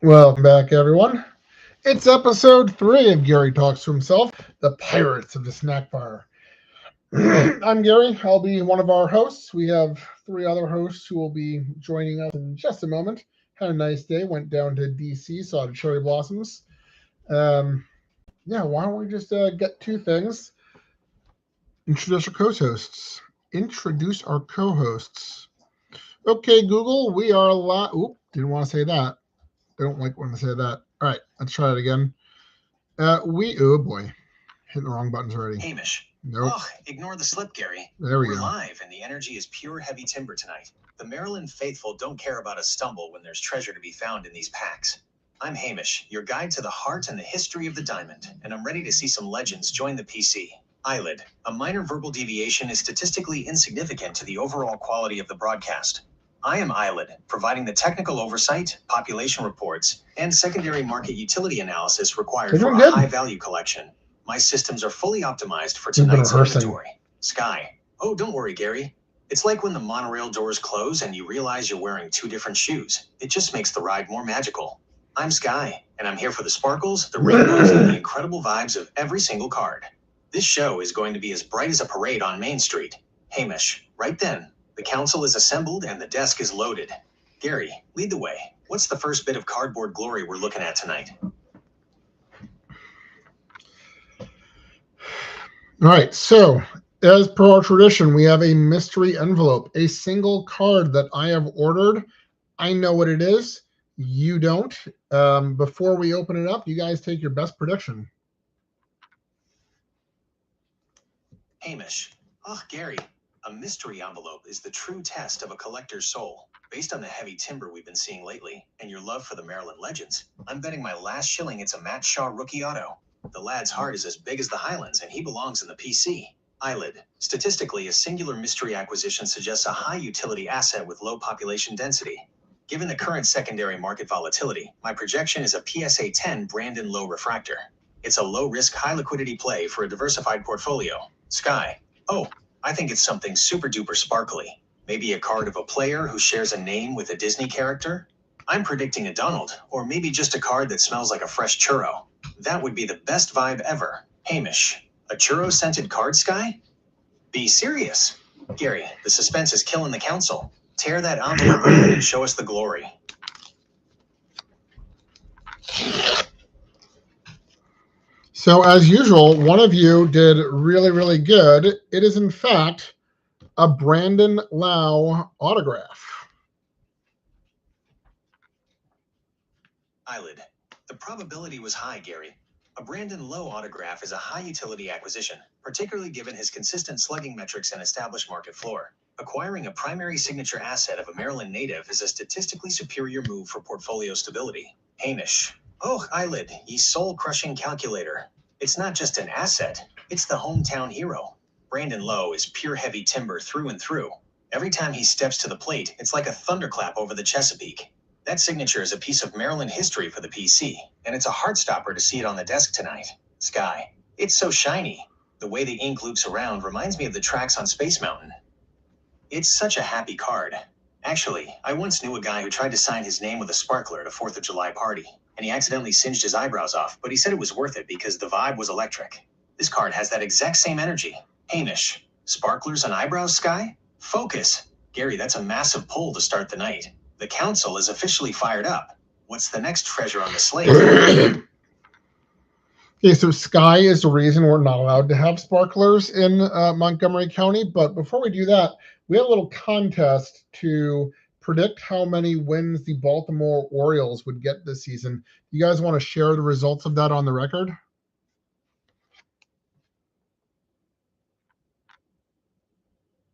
Welcome back, everyone. It's episode 3 of Gary Talks to Himself, the Pirates of the Snack Bar. I'm Gary. I'll be one of our hosts. We have 3 other hosts who will be joining us in just a moment. Had a nice day. Went down to DC, saw the cherry blossoms. Um, yeah, why don't we just get 2 things? Introduce our co-hosts. Introduce our co-hosts. Okay, Google, we are live. Oop, didn't want to say that. I don't like when I say that. All right, let's try it again. Oh boy, hitting the wrong buttons already. Hamish. Nope. Oh, ignore the slip, Gary. There we We're go. live, and the energy is pure heavy timber tonight. The Maryland faithful don't care about a stumble when there's treasure to be found in these packs. I'm Hamish, your guide to the heart and the history of the diamond, and I'm ready to see some legends join the PC. Eilidh. A minor verbal deviation is statistically insignificant to the overall quality of the broadcast. I am Eilidh, providing the technical oversight, population reports, and secondary market utility analysis required for a high-value collection. My systems are fully optimized for tonight's inventory. Sky. Oh, don't worry, Gary. It's like when the monorail doors close and you realize you're wearing 2 different shoes. It just makes the ride more magical. I'm Sky, and I'm here for the sparkles, the rainbows, and the incredible vibes of every single card. This show is going to be as bright as a parade on Main Street. Hamish, right then. The council is assembled and the desk is loaded. Gary, lead the way. What's the first bit of cardboard glory we're looking at tonight? All right, so as per our tradition, we have a mystery envelope, a single card that I have ordered. I know what it is. You don't. Before we open it up, you guys take your best prediction. Hamish. Oh, Gary. A mystery envelope is the true test of a collector's soul. Based on the heavy timber we've been seeing lately, and your love for the Maryland legends, I'm betting my last shilling it's a Matt Shaw rookie auto. The lad's heart is as big as the Highlands, and he belongs in the PC. Eilidh. Statistically, a singular mystery acquisition suggests a high utility asset with low population density. Given the current secondary market volatility, my projection is a PSA 10 Brandon Low Refractor. It's a low-risk, high-liquidity play for a diversified portfolio. Sky. Oh, I think it's something super-duper sparkly. Maybe a card of a player who shares a name with a Disney character? I'm predicting a Donald, or maybe just a card that smells like a fresh churro. That would be the best vibe ever. Hamish. A churro-scented card, Sky? Be serious. Gary, the suspense is killing the council. Tear that envelope open and show us the glory. So as usual, one of you did really, really good. It is in fact a Brandon Lau autograph. Eilidh. The probability was high, Gary. A Brandon Lowe autograph is a high-utility acquisition, particularly given his consistent slugging metrics and established market floor. Acquiring a primary signature asset of a Maryland native is a statistically superior move for portfolio stability. Hamish. Oh, Eilidh, ye soul-crushing calculator. It's not just an asset, it's the hometown hero. Brandon Lowe is pure heavy timber through and through. Every time he steps to the plate, it's like a thunderclap over the Chesapeake. That signature is a piece of Maryland history for the PC, and it's a heartstopper to see it on the desk tonight. Sky. It's so shiny. The way the ink loops around reminds me of the tracks on Space Mountain. It's such a happy card. Actually, I once knew a guy who tried to sign his name with a sparkler at a 4th of July party, and he accidentally singed his eyebrows off, but he said it was worth it because the vibe was electric. This card has that exact same energy. Hamish. Sparklers and eyebrows, Sky? Focus. Gary, that's a massive pull to start the night. The council is officially fired up. What's the next treasure on the slate? Okay, so Sky is the reason we're not allowed to have sparklers in Montgomery County. But before we do that, we have a little contest to predict how many wins the Baltimore Orioles would get this season. You guys want to share the results of that on the record?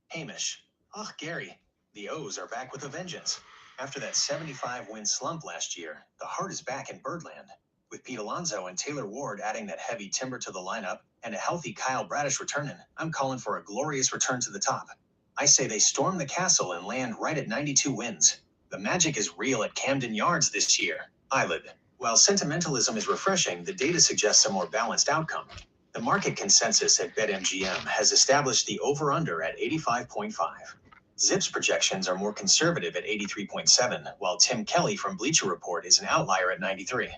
Hamish. Oh, Gary. The O's are back with a vengeance. After that 75-win slump last year, the heart is back in Birdland. With Pete Alonso and Taylor Ward adding that heavy timber to the lineup and a healthy Kyle Bradish returning, I'm calling for a glorious return to the top. I say they storm the castle and land right at 92 wins. The magic is real at Camden Yards this year. Eilidh. While sentimentalism is refreshing, the data suggests a more balanced outcome. The market consensus at BetMGM has established the over-under at 85.5. Zip's projections are more conservative at 83.7, while Tim Kelly from Bleacher Report is an outlier at 93.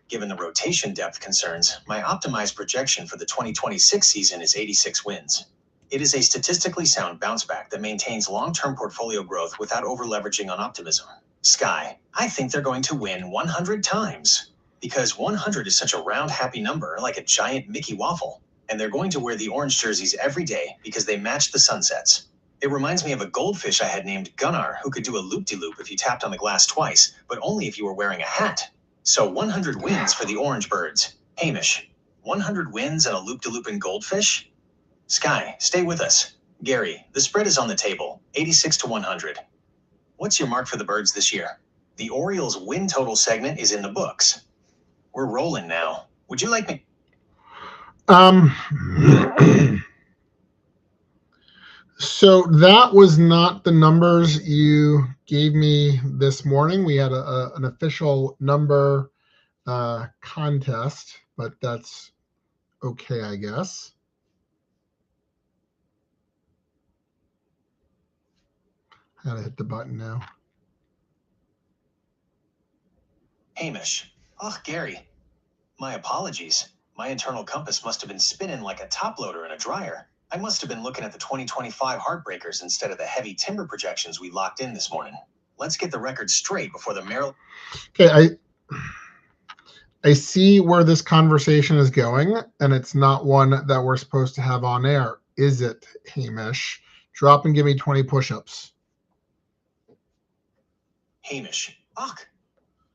Given the rotation depth concerns, my optimized projection for the 2026 season is 86 wins. It is a statistically sound bounce back that maintains long-term portfolio growth without over-leveraging on optimism. Sky, I think they're going to win 100 times. Because 100 is such a round, happy number, like a giant Mickey waffle. And they're going to wear the orange jerseys every day because they match the sunsets. It reminds me of a goldfish I had named Gunnar, who could do a loop-de-loop if you tapped on the glass twice, but only if you were wearing a hat. So 100 wins for the orange birds. Hamish, 100 wins and a loop-de-looping goldfish? Sky, stay with us. Gary, the spread is on the table, 86 to 100. What's your mark for the birds this year? The Orioles win total segment is in the books. We're rolling now. Would you like me? So that was not the numbers you gave me this morning. We had an official number contest, but that's okay, I guess. I gotta hit the button now. Hamish. Oh, Gary. My apologies. My internal compass must have been spinning like a top loader in a dryer. I must have been looking at the 2025 Heartbreakers instead of the heavy timber projections we locked in this morning. Let's get the record straight before the Maryland. Okay, I see where this conversation is going, and it's not one that we're supposed to have on air. Is it, Hamish? Drop and give me 20 push-ups. Hamish. Ugh.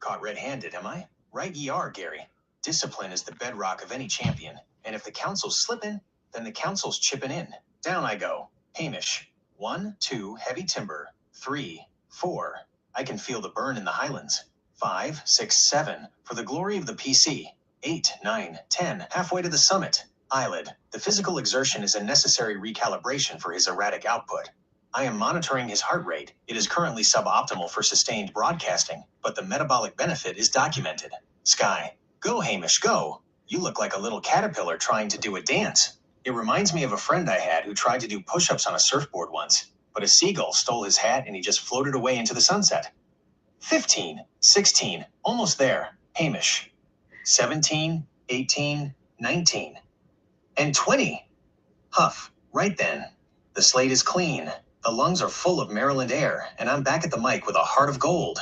Caught red-handed, am I? Right ye are, Gary. Discipline is the bedrock of any champion, and if the council's slipping, then the council's chipping in. Down I go. Hamish. 1, 2, heavy timber. 3, 4. I can feel the burn in the highlands. 5, 6, 7. For the glory of the PC. 8, 9, 10. Halfway to the summit. Eilidh. The physical exertion is a necessary recalibration for his erratic output. I am monitoring his heart rate. It is currently suboptimal for sustained broadcasting, but the metabolic benefit is documented. Sky. Go, Hamish, go. You look like a little caterpillar trying to do a dance. It reminds me of a friend I had who tried to do push-ups on a surfboard once, but a seagull stole his hat and he just floated away into the sunset. 15, 16, almost there. Hamish. 17, 18, 19. And 20. Huff. Right then. The slate is clean. The lungs are full of Maryland air, and I'm back at the mic with a heart of gold.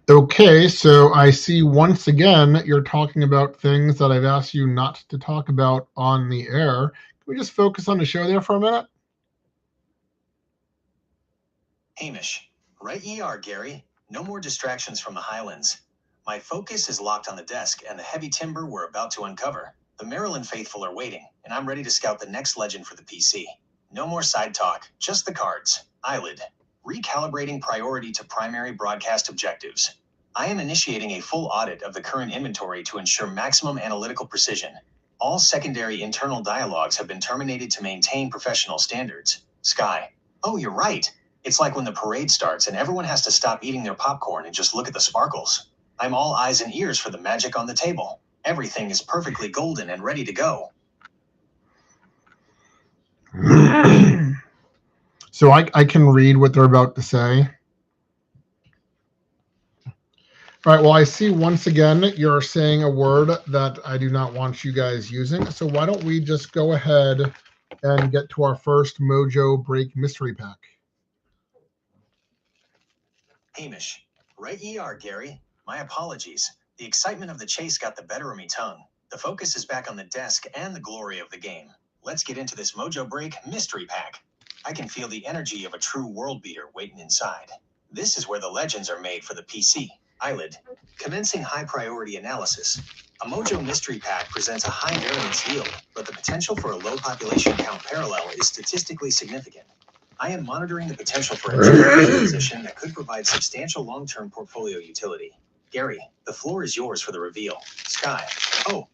Okay, so I see once again you're talking about things that I've asked you not to talk about on the air. Can we just focus on the show there for a minute? Hamish. Right ye are, Gary. No more distractions from the highlands. My focus is locked on the desk and the heavy timber we're about to uncover. The Maryland faithful are waiting, and I'm ready to scout the next legend for the PC. No more side talk, just the cards. Eilidh. Recalibrating priority to primary broadcast objectives. I am initiating a full audit of the current inventory to ensure maximum analytical precision. All secondary internal dialogues have been terminated to maintain professional standards. Sky. Oh, you're right. It's like when the parade starts and everyone has to stop eating their popcorn and just look at the sparkles. I'm all eyes and ears for the magic on the table. Everything is perfectly golden and ready to go. So I can read what they're about to say. All right, well, I see once again you're saying a word that I do not want you guys using. So why don't we just go ahead and get to our first Mojo Break mystery pack. Hamish. Right ye are, Gary. My apologies. The excitement of the chase got the better of me tongue. The focus is back on the desk and the glory of the game. Let's get into this Mojo Break mystery pack. I can feel the energy of a true world beater waiting inside. This is where the legends are made for the PC. Eilidh. Commencing high priority analysis. A Mojo mystery pack presents a high variance yield, but the potential for a low population count parallel is statistically significant. I am monitoring the potential for a true position that could provide substantial long-term portfolio utility. Gary, the floor is yours for the reveal. Sky. Oh,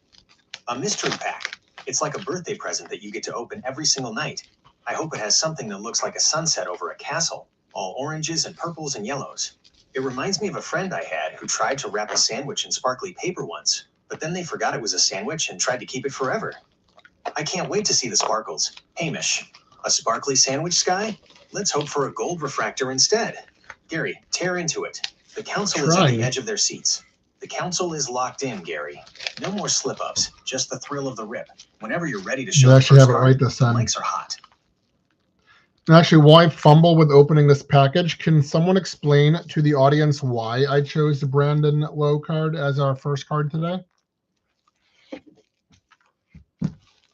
a mystery pack. It's like a birthday present that you get to open every single night. I hope it has something that looks like a sunset over a castle, all oranges and purples and yellows. It reminds me of a friend I had who tried to wrap a sandwich in sparkly paper once, but then they forgot it was a sandwich and tried to keep it forever. I can't wait to see the sparkles. Hamish. A sparkly sandwich, Sky? Let's hope for a gold refractor instead. Gary, tear into it. The council is at the edge of their seats. The council is locked in, Gary. No more slip-ups, just the thrill of the rip. Whenever you're ready to show the actually first have it card, right this the time. mics are hot. Actually, why fumble with opening this package? Can someone explain to the audience why I chose the Brandon Lowe card as our first card today?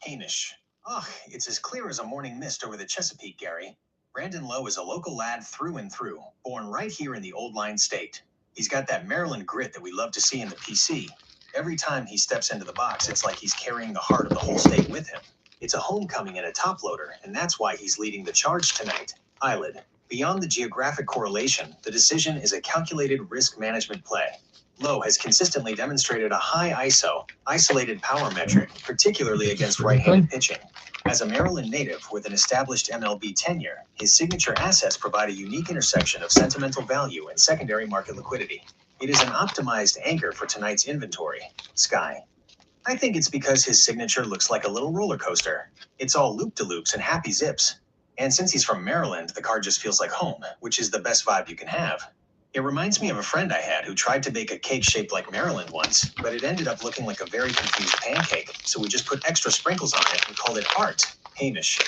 Hamish. Ugh, it's as clear as a morning mist over the Chesapeake, Gary. Brandon Lowe is a local lad through and through, born right here in the Old Line State. He's got that Maryland grit that we love to see in the PC. Every time he steps into the box, it's like he's carrying the heart of the whole state with him. It's a homecoming and a top loader, and that's why he's leading the charge tonight. Eilidh. Beyond the geographic correlation, the decision is a calculated risk management play. Lowe has consistently demonstrated a high ISO, isolated power metric, particularly against right-handed pitching. As a Maryland native with an established MLB tenure, his signature assets provide a unique intersection of sentimental value and secondary market liquidity. It is an optimized anchor for tonight's inventory. Sky. I think it's because his signature looks like a little roller coaster. It's all loop-de-loops and happy zips. And since he's from Maryland, the card just feels like home, which is the best vibe you can have. It reminds me of a friend I had who tried to bake a cake shaped like Maryland once, but it ended up looking like a very confused pancake, so we just put extra sprinkles on it and called it art. Hamish.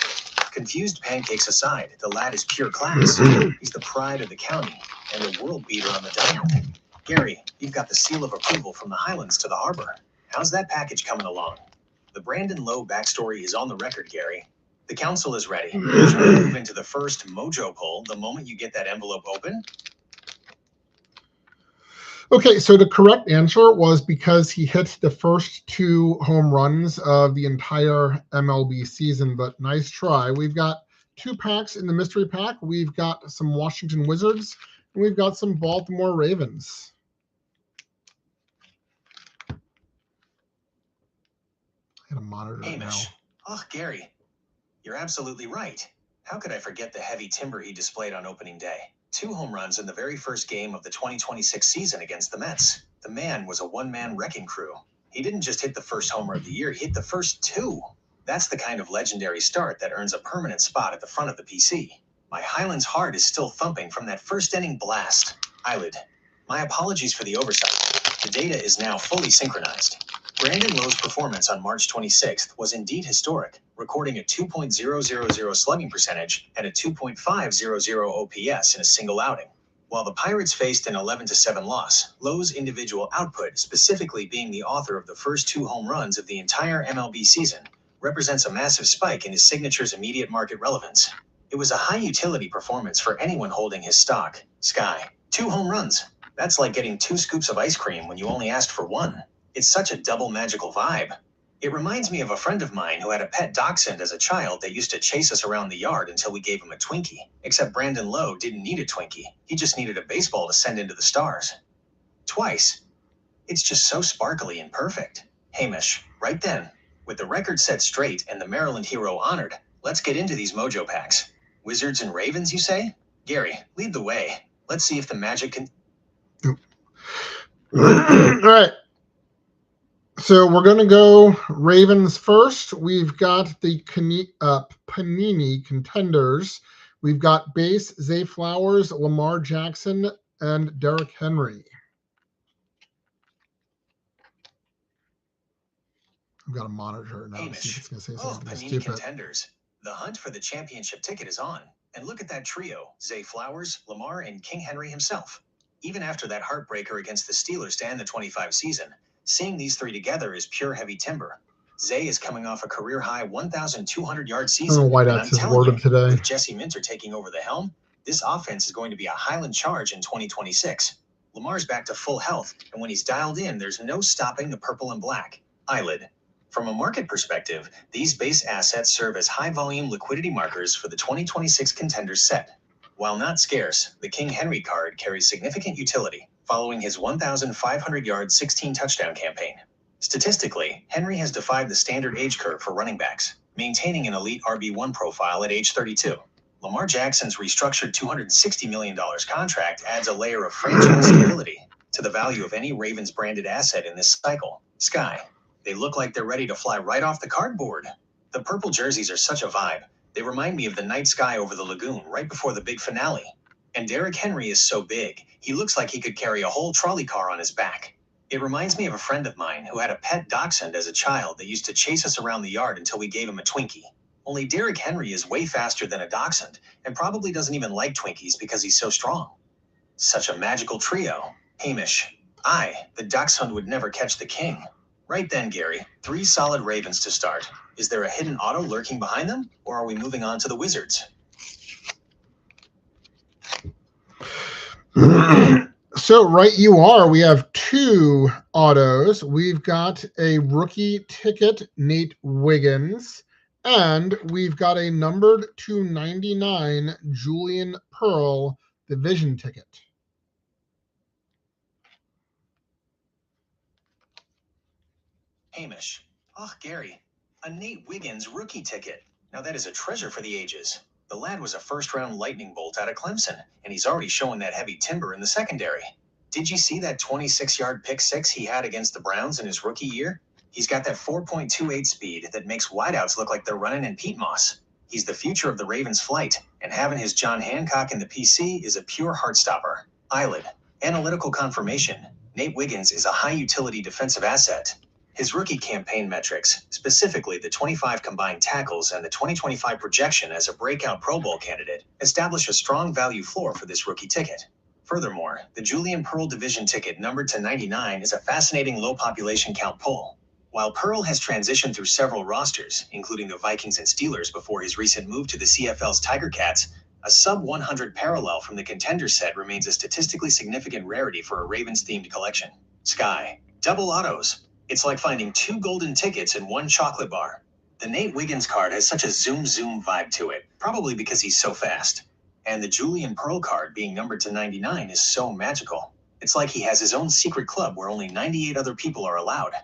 Confused pancakes aside, the lad is pure class. He's the pride of the county and a world beater on the diamond. Gary, you've got the seal of approval from the Highlands to the harbor. How's that package coming along? The Brandon Lowe backstory is on the record, Gary. The council is ready. Should we move into the first mojo pull the moment you get that envelope open? Okay, so the correct answer was because he hit the first 2 home runs of the entire MLB season, but nice try. We've got 2 packs in the mystery pack. We've got some Washington Wizards, and we've got some Baltimore Ravens. I gotta monitor it now. Oh, Gary, you're absolutely right. How could I forget the heavy timber he displayed on opening day? 2 home runs in the very first game of the 2026 season against the Mets. The man was a one-man wrecking crew. He didn't just hit the first homer of the year, he hit the first 2. That's the kind of legendary start that earns a permanent spot at the front of the PC. My Highlands heart is still thumping from that first inning blast. Eilidh, my apologies for the oversight. The data is now fully synchronized. Brandon Lowe's performance on March 26th was indeed historic, recording a 2.000 slugging percentage and a 2.500 OPS in a single outing. While the Pirates faced an 11-7 loss, Lowe's individual output, specifically being the author of the first 2 home runs of the entire MLB season, represents a massive spike in his signature's immediate market relevance. It was a high-utility performance for anyone holding his stock. Sky. 2 home runs. That's like getting 2 scoops of ice cream when you only asked for 1. It's such a double magical vibe. It reminds me of a friend of mine who had a pet dachshund as a child that used to chase us around the yard until we gave him a Twinkie. Except Brandon Lowe didn't need a Twinkie. He just needed a baseball to send into the stars. Twice. It's just so sparkly and perfect. Hamish, right then, with the record set straight and the Maryland hero honored, let's get into these mojo packs. Wizards and Ravens, you say? Gary, lead the way. Let's see if the magic can... All right. So we're going to go Ravens first. We've got the Panini contenders. We've got base, Zay Flowers, Lamar Jackson, and Derrick Henry. I've got to monitor it now. Hamish. See if it's going to say something Panini stupid. contenders. The hunt for the championship ticket is on. And look at that trio, Zay Flowers, Lamar, and King Henry himself. Even after that heartbreaker against the Steelers to end the 25 season, seeing these 3 together is pure heavy timber. Zay is coming off a career-high 1,200-yard season. I don't know why that's his word of today. With Jesse Minter taking over the helm, this offense is going to be a Highland charge in 2026. Lamar's back to full health, and when he's dialed in, there's no stopping the purple and black. Eilidh. From a market perspective, these base assets serve as high-volume liquidity markers for the 2026 contenders set. While not scarce, the King Henry card carries significant utility, following his 1,500-yard 16-touchdown campaign. Statistically, Henry has defied the standard age curve for running backs, maintaining an elite RB1 profile at age 32. Lamar Jackson's restructured $260 million contract adds a layer of franchise stability to the value of any Ravens-branded asset in this cycle. Sky. They look like they're ready to fly right off the cardboard. The purple jerseys are such a vibe. They remind me of the night sky over the lagoon right before the big finale. And Derrick Henry is so big, he looks like he could carry a whole trolley car on his back. It reminds me of a friend of mine who had a pet dachshund as a child that used to chase us around the yard until we gave him a Twinkie. Only Derrick Henry is way faster than a dachshund and probably doesn't even like Twinkies because he's so strong. Such a magical trio. Hamish. The dachshund would never catch the king. Right then, Gary, 3 solid ravens to start. Is there a hidden auto lurking behind them, or are we moving on to the wizards? So right you are. We have 2 autos. We've got a rookie ticket, Nate Wiggins, and we've got a numbered 299 Julian Pearl division ticket. Hamish. Gary, a Nate Wiggins rookie ticket. Now that is a treasure for the ages. The lad was a first-round lightning bolt out of Clemson, and he's already showing that heavy timber in the secondary. Did you see that 26-yard pick six he had against the Browns in his rookie year? He's got that 4.28 speed that makes wideouts look like they're running in peat moss. He's the future of the Ravens' flight, and having his John Hancock in the PC is a pure heartstopper. Eilidh. Analytical confirmation. Nate Wiggins is a high-utility defensive asset. His rookie campaign metrics, specifically the 25 combined tackles and the 2025 projection as a breakout Pro Bowl candidate, establish a strong value floor for this rookie ticket. Furthermore, the Julian Pearl division ticket numbered to 99 is a fascinating low population count pull. While Pearl has transitioned through several rosters, including the Vikings and Steelers before his recent move to the CFL's Tiger Cats, a sub-100 parallel from the contender set remains a statistically significant rarity for a Ravens-themed collection. Sky. Double autos. It's like finding 2 golden tickets in 1 chocolate bar. The Nate Wiggins card has such a zoom vibe to it, probably because he's so fast. And the Julian Pearl card being numbered to 99 is so magical. It's like he has his own secret club where only 98 other people are allowed.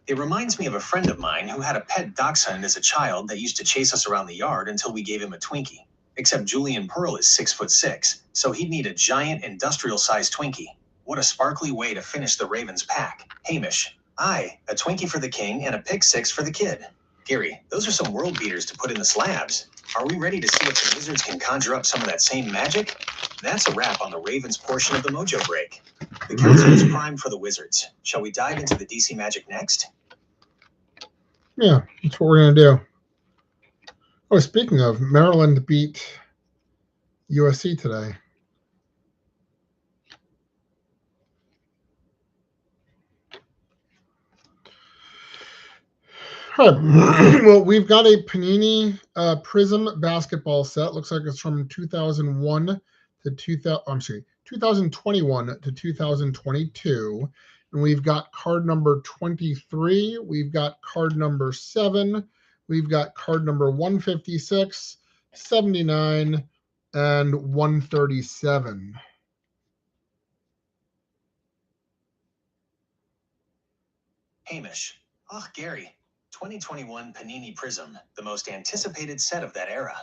It reminds me of a friend of mine who had a pet dachshund as a child that used to chase us around the yard until we gave him a Twinkie. Except Julian Pearl is 6'6", so he'd need a giant industrial-sized Twinkie. What a sparkly way to finish the Ravens pack. Hamish. A Twinkie for the king and a pick six for the kid. Gary, those are some world beaters to put in the slabs. Are we ready to see if the Wizards can conjure up some of that same magic? That's a wrap on the Ravens portion of the Mojo Break. The council is primed for the Wizards. Shall we dive into the DC Magic next? Yeah, that's what we're going to do. Oh, speaking of, Maryland beat USC today. All right. Well, we've got a Panini Prism basketball set. Looks like it's from 2001 to 2021 to 2022. And we've got card number 23. We've got card number 7. We've got card number 156, 79, and 137. Hamish. Gary. 2021 Panini Prism, the most anticipated set of that era.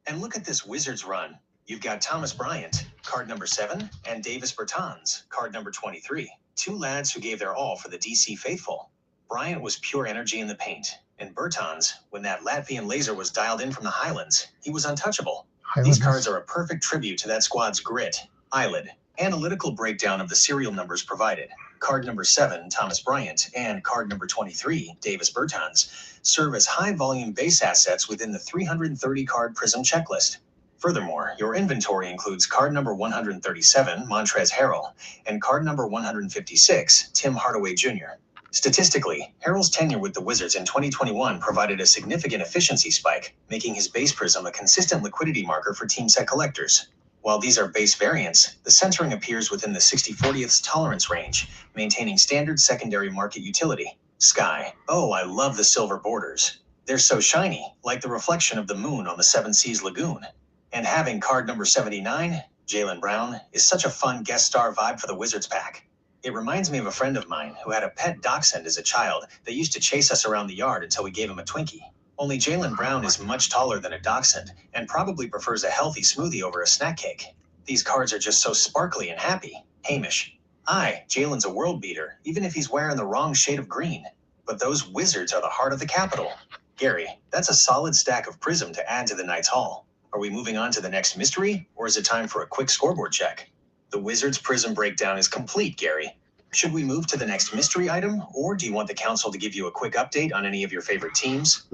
And look at this Wizards run. You've got Thomas Bryant, card number 7, and Davis Bertans, card number 23. 2 lads who gave their all for the DC faithful. Bryant was pure energy in the paint, and Bertans, when that Latvian laser was dialed in from the Highlands, he was untouchable. These cards are a perfect tribute to that squad's grit. Eilidh. Analytical breakdown of the serial numbers provided. Card number 7, Thomas Bryant, and card number 23, Davis Bertans, serve as high-volume base assets within the 330-card Prism checklist. Furthermore, your inventory includes card number 137, Montrezl Harrell, and card number 156, Tim Hardaway Jr. Statistically, Harrell's tenure with the Wizards in 2021 provided a significant efficiency spike, making his base Prism a consistent liquidity marker for team set collectors. While these are base variants, the centering appears within the 60/40ths tolerance range, maintaining standard secondary market utility. Sky. Oh, I love the silver borders. They're so shiny, like the reflection of the moon on the Seven Seas Lagoon. And having card number 79, Jaylen Brown, is such a fun guest star vibe for the Wizards pack. It reminds me of a friend of mine who had a pet dachshund as a child that used to chase us around the yard until we gave him a Twinkie. Only Jaylen Brown is much taller than a dachshund and probably prefers a healthy smoothie over a snack cake. These cards are just so sparkly and happy. Hamish. Jaylen's a world beater, even if he's wearing the wrong shade of green. But those Wizards are the heart of the capital. Gary, that's a solid stack of prism to add to the night's haul. Are we moving on to the next mystery, or is it time for a quick scoreboard check? The Wizards prism breakdown is complete, Gary. Should we move to the next mystery item, or do you want the council to give you a quick update on any of your favorite teams?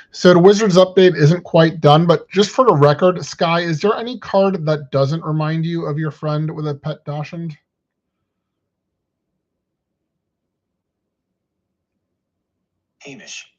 So the Wizards update isn't quite done, but just for the record, Sky, is there any card that doesn't remind you of your friend with a pet dachshund? Hamish.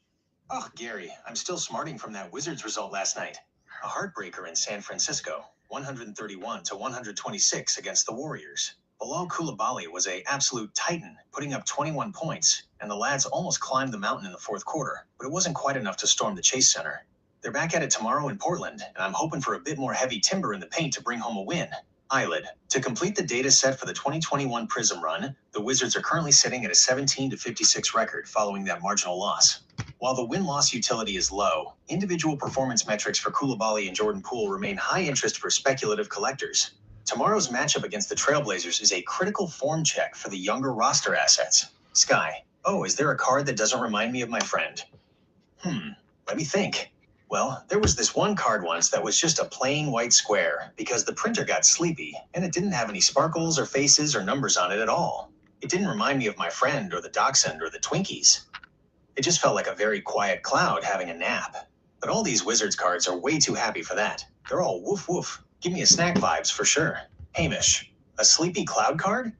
Oh, Gary, I'm still smarting from that Wizards result last night. A heartbreaker in San Francisco, 131 to 126 against the Warriors. Bilal Coulibaly was an absolute titan, putting up 21 points, and the lads almost climbed the mountain in the fourth quarter, but it wasn't quite enough to storm the Chase Center. They're back at it tomorrow in Portland, and I'm hoping for a bit more heavy timber in the paint to bring home a win. Eilidh. To complete the data set for the 2021 Prism run, the Wizards are currently sitting at a 17-56 record following that marginal loss. While the win-loss utility is low, individual performance metrics for Coulibaly and Jordan Poole remain high interest for speculative collectors. Tomorrow's matchup against the Trailblazers is a critical form check for the younger roster assets. Sky. Oh, is there a card that doesn't remind me of my friend? Let me think. Well, there was this one card once that was just a plain white square because the printer got sleepy and it didn't have any sparkles or faces or numbers on it at all. It didn't remind me of my friend or the Dachshund or the Twinkies. It just felt like a very quiet cloud having a nap. But all these Wizards cards are way too happy for that. They're all woof woof. Give me a snack vibes for sure. Hamish. A sleepy cloud card?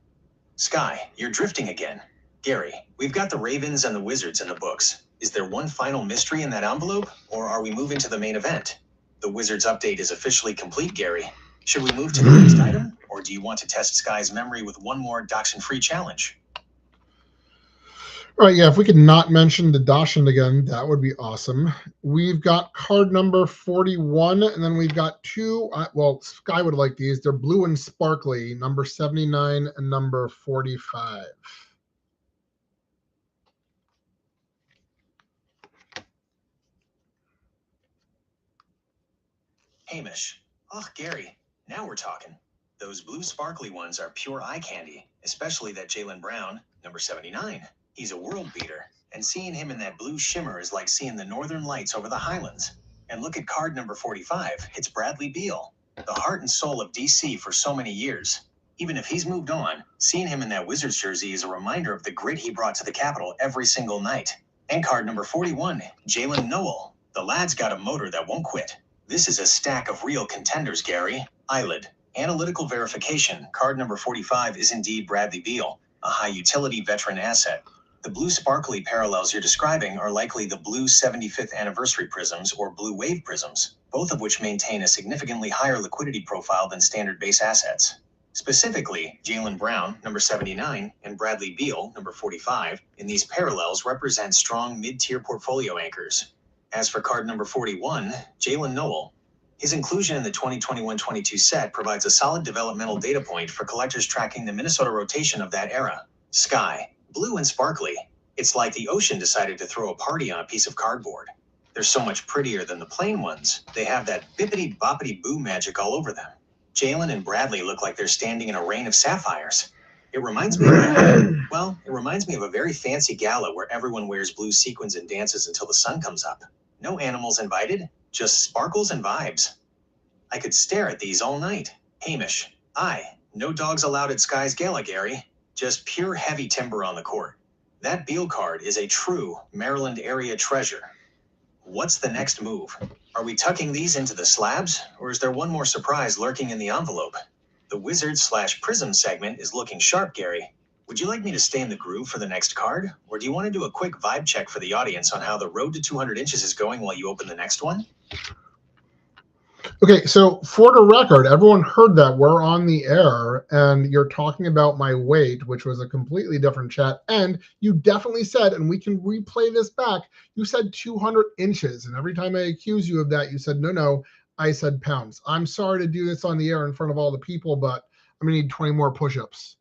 Sky, you're drifting again. Gary, we've got the Ravens and the Wizards in the books. Is there one final mystery in that envelope, or are we moving to the main event? The Wizards update is officially complete, Gary. Should we move to the next item, or do you want to test Sky's memory with one more Dachshund-free challenge? All right, yeah, if we could not mention the Dachshund again, that would be awesome. We've got card number 41, and then we've got two, well, Sky would like these. They're blue and sparkly, number 79 and number 45. Hamish. Oh, Gary, now we're talking. Those blue sparkly ones are pure eye candy, especially that Jaylen Brown, number 79. He's a world beater, and seeing him in that blue shimmer is like seeing the northern lights over the highlands. And look at card number 45. It's Bradley Beal, the heart and soul of DC for so many years. Even if he's moved on, seeing him in that Wizards jersey is a reminder of the grit he brought to the Capitol every single night. And card number 41, Jalen Noel. The lad's got a motor that won't quit. This is a stack of real contenders, Gary. Eilidh. Analytical verification. Card number 45 is indeed Bradley Beal, a high-utility veteran asset. The blue sparkly parallels you're describing are likely the blue 75th anniversary prisms or blue wave prisms, both of which maintain a significantly higher liquidity profile than standard base assets. Specifically, Jaylen Brown, number 79, and Bradley Beal, number 45, in these parallels represent strong mid-tier portfolio anchors. As for card number 41, Jalen Noel. His inclusion in the 2021-22 set provides a solid developmental data point for collectors tracking the Minnesota rotation of that era. Sky. Blue and sparkly. It's like the ocean decided to throw a party on a piece of cardboard. They're so much prettier than the plain ones. They have that bippity-boppity-boo magic all over them. Jalen and Bradley look like they're standing in a rain of sapphires. It reminds me of a very fancy gala where everyone wears blue sequins and dances until the sun comes up. No animals invited, just sparkles and vibes. I could stare at these all night. Hamish. No dogs allowed at Sky's Gala, Gary. Just pure heavy timber on the court. That Beal card is a true Maryland area treasure. What's the next move? Are we tucking these into the slabs, or is there one more surprise lurking in the envelope? The Wizards/Prism segment is looking sharp, Gary. Would you like me to stay in the groove for the next card, or do you want to do a quick vibe check for the audience on how the road to 200 inches is going while you open the next one? Okay, so for the record, everyone heard that we're on the air, and you're talking about my weight, which was a completely different chat, and you definitely said, and we can replay this back, you said 200 inches, and every time I accuse you of that, you said, no, I said pounds. I'm sorry to do this on the air in front of all the people, but I'm going to need 20 more push-ups.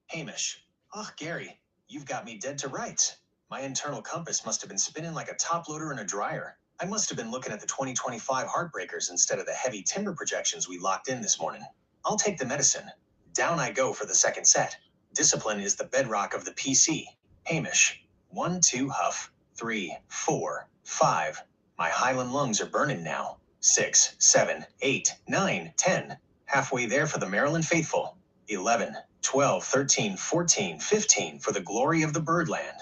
Hamish. Oh, Gary, you've got me dead to rights. My internal compass must have been spinning like a top loader in a dryer. I must have been looking at the 2025 Heartbreakers instead of the heavy timber projections we locked in this morning. I'll take the medicine. Down I go for the second set. Discipline is the bedrock of the PC. Hamish. 1, 2, huff. 3, 4, 5. My Highland lungs are burning now. 6, 7, 8, 9, 10. Halfway there for the Maryland faithful. 11, 12, 13, 14, 15 for the glory of the birdland.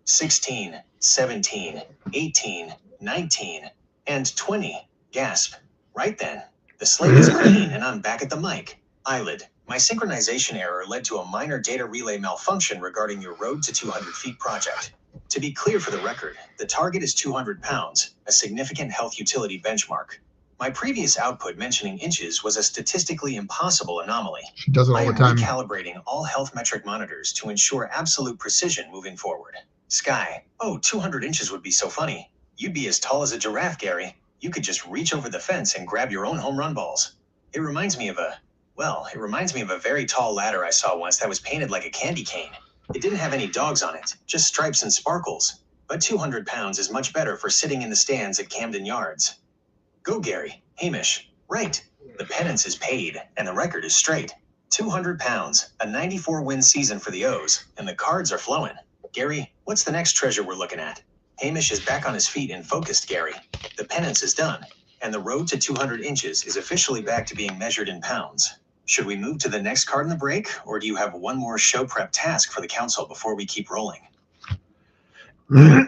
16, 17, 18, 19, and 20. Gasp. Right then. The slate is clean and I'm back at the mic. Eilidh. My synchronization error led to a minor data relay malfunction regarding your Road to 200 Feet project. To be clear for the record, the target is 200 pounds, a significant health utility benchmark. My previous output mentioning inches was a statistically impossible anomaly. She does it all the time. I am recalibrating all health metric monitors to ensure absolute precision moving forward. Sky. Oh, 200 inches would be so funny. You'd be as tall as a giraffe, Gary. You could just reach over the fence and grab your own home run balls. It reminds me of a very tall ladder I saw once that was painted like a candy cane. It didn't have any dogs on it, just stripes and sparkles. But 200 pounds is much better for sitting in the stands at Camden Yards. Go, Gary. Hamish. Right. The penance is paid, and the record is straight. 200 pounds, a 94-win season for the O's, and the cards are flowing. Gary, what's the next treasure we're looking at? Hamish is back on his feet and focused, Gary. The penance is done, and the road to 200 inches is officially back to being measured in pounds. Should we move to the next card in the break, or do you have one more show prep task for the council before we keep rolling?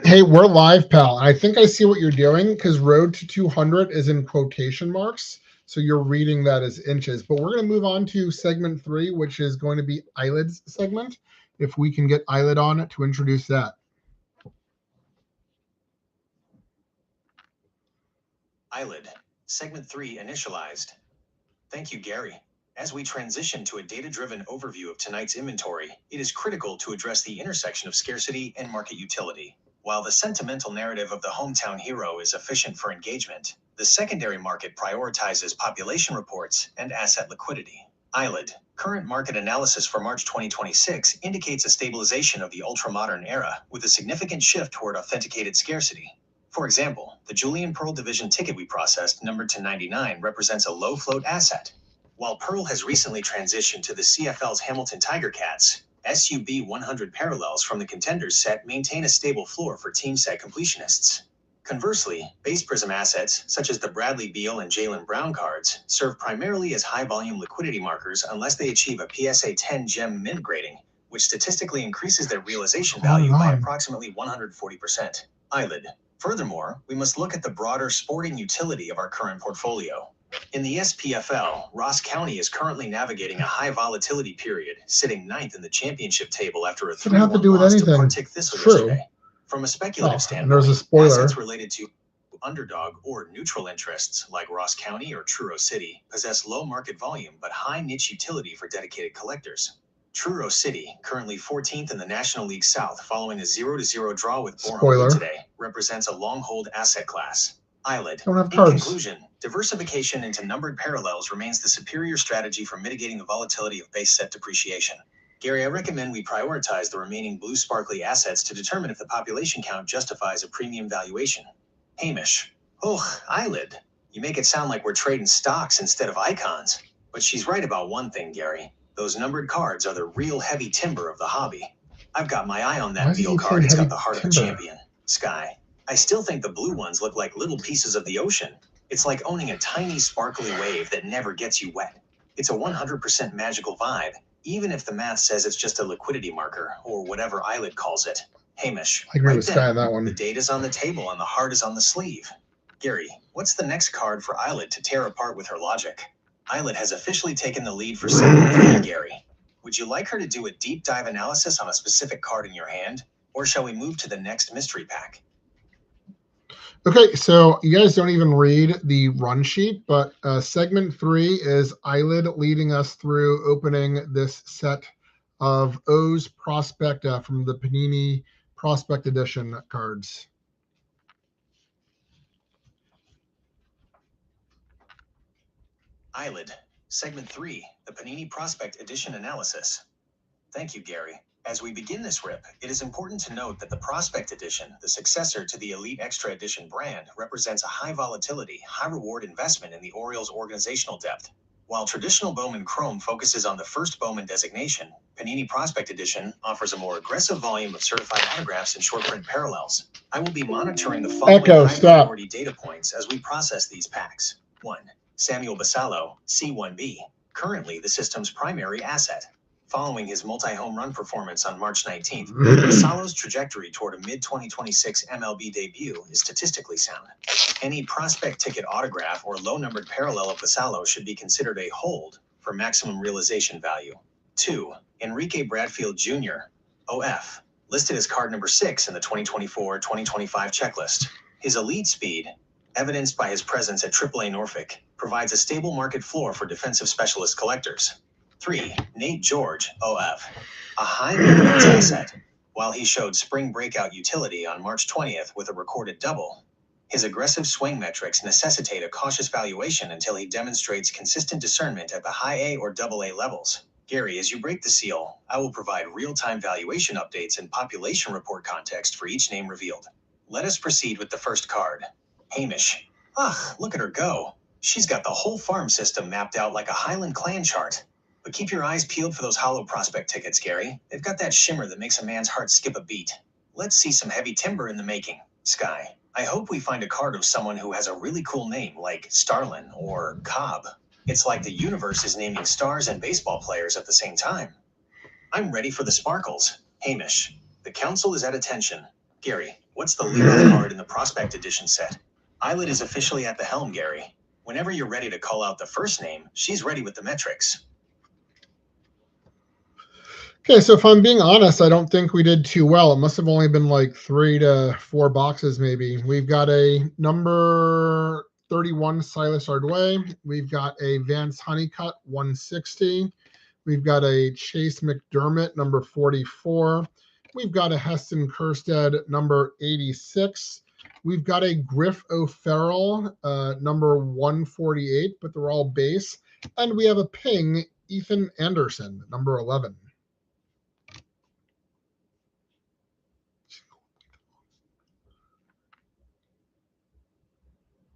Hey, we're live, pal. I think I see what you're doing because road to 200 is in quotation marks. So you're reading that as inches. But we're going to move on to segment 3, which is going to be Eilidh's segment. If we can get Eilidh on to introduce that. Eilidh, segment 3 initialized. Thank you, Gary. As we transition to a data-driven overview of tonight's inventory, it is critical to address the intersection of scarcity and market utility. While the sentimental narrative of the hometown hero is efficient for engagement, the secondary market prioritizes population reports and asset liquidity. Eilidh, current market analysis for March 2026 indicates a stabilization of the ultra-modern era with a significant shift toward authenticated scarcity. For example, the Julian Pearl division ticket we processed, numbered to 99, represents a low-float asset. While Pearl has recently transitioned to the CFL's Hamilton Tiger Cats, SUB 100 parallels from the contenders set maintain a stable floor for team set completionists. Conversely, base Prism assets, such as the Bradley Beal and Jaylen Brown cards, serve primarily as high-volume liquidity markers unless they achieve a PSA 10 gem mint grading, which statistically increases their realization value by approximately 140%. Eilidh. Furthermore, we must look at the broader sporting utility of our current portfolio. In the SPFL, Ross County is currently navigating a high volatility period, sitting 9th in the championship table after a 3-1 loss to Partick Thistle yesterday. From a speculative standpoint, assets related to underdog or neutral interests like Ross County or Truro City possess low market volume but high niche utility for dedicated collectors. Truro City, currently 14th in the National League South following a 0-0 draw with Bournemouth today, represents a long-hold asset class. Eilidh. In conclusion, diversification into numbered parallels remains the superior strategy for mitigating the volatility of base set depreciation. Gary, I recommend we prioritize the remaining blue sparkly assets to determine if the population count justifies a premium valuation. Hamish. Oh, Eilidh. You make it sound like we're trading stocks instead of icons. But she's right about one thing, Gary. Those numbered cards are the real heavy timber of the hobby. I've got my eye on that Beal card. It's got the heart of a champion. Sky. I still think the blue ones look like little pieces of the ocean. It's like owning a tiny sparkly wave that never gets you wet. It's a 100% magical vibe, even if the math says it's just a liquidity marker, or whatever Eilidh calls it. Hamish. I agree with Sky on that one. The data's on the table and the heart is on the sleeve. Gary, what's the next card for Eilidh to tear apart with her logic? Eilidh has officially taken the lead for segment 3, Gary. Would you like her to do a deep dive analysis on a specific card in your hand, or shall we move to the next mystery pack? Okay, so you guys don't even read the run sheet, but segment 3 is Eilidh leading us through opening this set of O's Prospect from the Panini Prospect Edition cards. Eilidh, segment 3, the Panini Prospect Edition analysis. Thank you, Gary. As we begin this rip, it is important to note that the Prospect Edition, the successor to the Elite Extra Edition brand, represents a high volatility, high reward investment in the Orioles' organizational depth. While traditional Bowman Chrome focuses on the first Bowman designation, Panini Prospect Edition offers a more aggressive volume of certified autographs and short print parallels. I will be monitoring the following high-priority data points as we process these packs. 1. Samuel Basallo, C1B, currently the system's primary asset. Following his multi-home run performance on March 19th, Basallo's trajectory toward a mid-2026 MLB debut is statistically sound. Any prospect ticket autograph or low-numbered parallel of Basallo should be considered a hold for maximum realization value. 2. Enrique Bradfield Jr., OF, listed as card number 6 in the 2024-2025 checklist. His elite speed, evidenced by his presence at AAA Norfolk, provides a stable market floor for defensive specialist collectors. 3. Nate George, OF, a high maintenance asset. While he showed spring breakout utility on March 20th with a recorded double, his aggressive swing metrics necessitate a cautious valuation until he demonstrates consistent discernment at the high A or AA levels. Gary, as you break the seal, I will provide real-time valuation updates and population report context for each name revealed. Let us proceed with the first card. Hamish. Ugh, look at her go. She's got the whole farm system mapped out like a Highland clan chart. But keep your eyes peeled for those hollow prospect tickets, Gary. They've got that shimmer that makes a man's heart skip a beat. Let's see some heavy timber in the making. Sky. I hope we find a card of someone who has a really cool name like Starlin or Cobb. It's like the universe is naming stars and baseball players at the same time. I'm ready for the sparkles. Hamish. The council is at attention. Gary, what's the leadoff card in the prospect edition set? Eilidh is officially at the helm, Gary. Whenever you're ready to call out the first name, she's ready with the metrics. Okay, so if I'm being honest, I don't think we did too well. It must have only been like 3 to 4 boxes maybe. We've got a number 31 Silas Ardway. We've got a Vance Honeycutt 160. We've got a Chase McDermott number 44. We've got a Heston Kjerstad number 86. We've got a Griff O'Farrell number 148, but they're all base. And we have a ping Ethan Anderson number 11.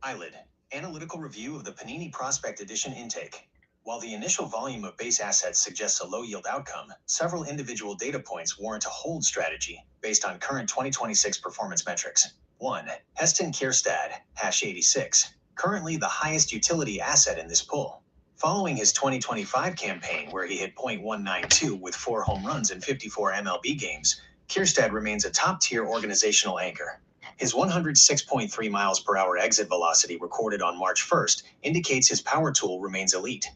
Eilidh, analytical review of the Panini Prospect Edition intake. While the initial volume of base assets suggests a low-yield outcome, several individual data points warrant a hold strategy based on current 2026 performance metrics. 1. Heston Kjerstad, #86, currently the highest utility asset in this pool. Following his 2025 campaign where he hit .192 with 4 home runs in 54 MLB games, Kjerstad remains a top-tier organizational anchor. His 106.3 miles per hour exit velocity recorded on March 1st indicates his power tool remains elite.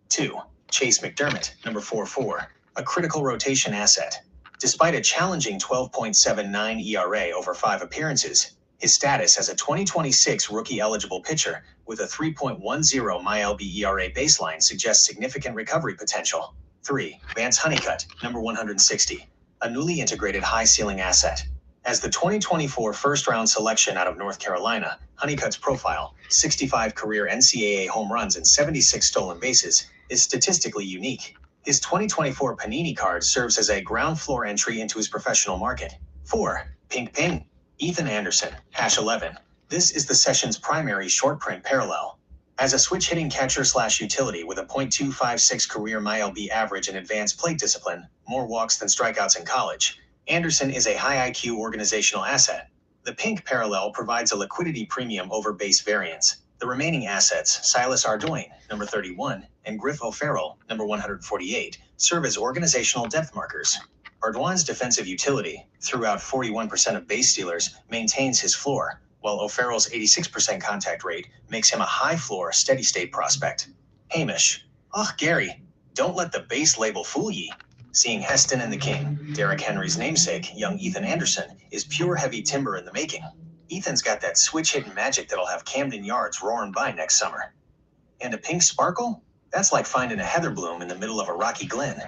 2. Chase McDermott, number 44, a critical rotation asset. Despite a challenging 12.79 ERA over 5 appearances, his status as a 2026 rookie-eligible pitcher with a 3.10 MyLB ERA baseline suggests significant recovery potential. 3. Vance Honeycutt, number 160, a newly integrated high-ceiling asset. As the 2024 first-round selection out of North Carolina, Honeycutt's profile, 65 career NCAA home runs and 76 stolen bases, is statistically unique. His 2024 Panini card serves as a ground floor entry into his professional market. 4. Pink Ping. Ethan Anderson, #11. This is the session's primary short print parallel. As a switch-hitting catcher/utility with a .256 career MyLB average and advanced plate discipline, more walks than strikeouts in college, Anderson is a high IQ organizational asset. The pink parallel provides a liquidity premium over base variance. The remaining assets, Silas Ardway, number 31, and Griff O'Farrell, number 148, serve as organizational depth markers. Ardwan's defensive utility, throughout 41% of base stealers, maintains his floor, while O'Farrell's 86% contact rate makes him a high-floor, steady-state prospect. Hamish. Ugh, Gary, don't let the base label fool ye. Seeing Heston and the King, Derrick Henry's namesake, young Ethan Anderson, is pure heavy timber in the making. Ethan's got that switch-hitting magic that'll have Camden Yards roaring by next summer. And a pink sparkle? That's like finding a heather bloom in the middle of a rocky glen.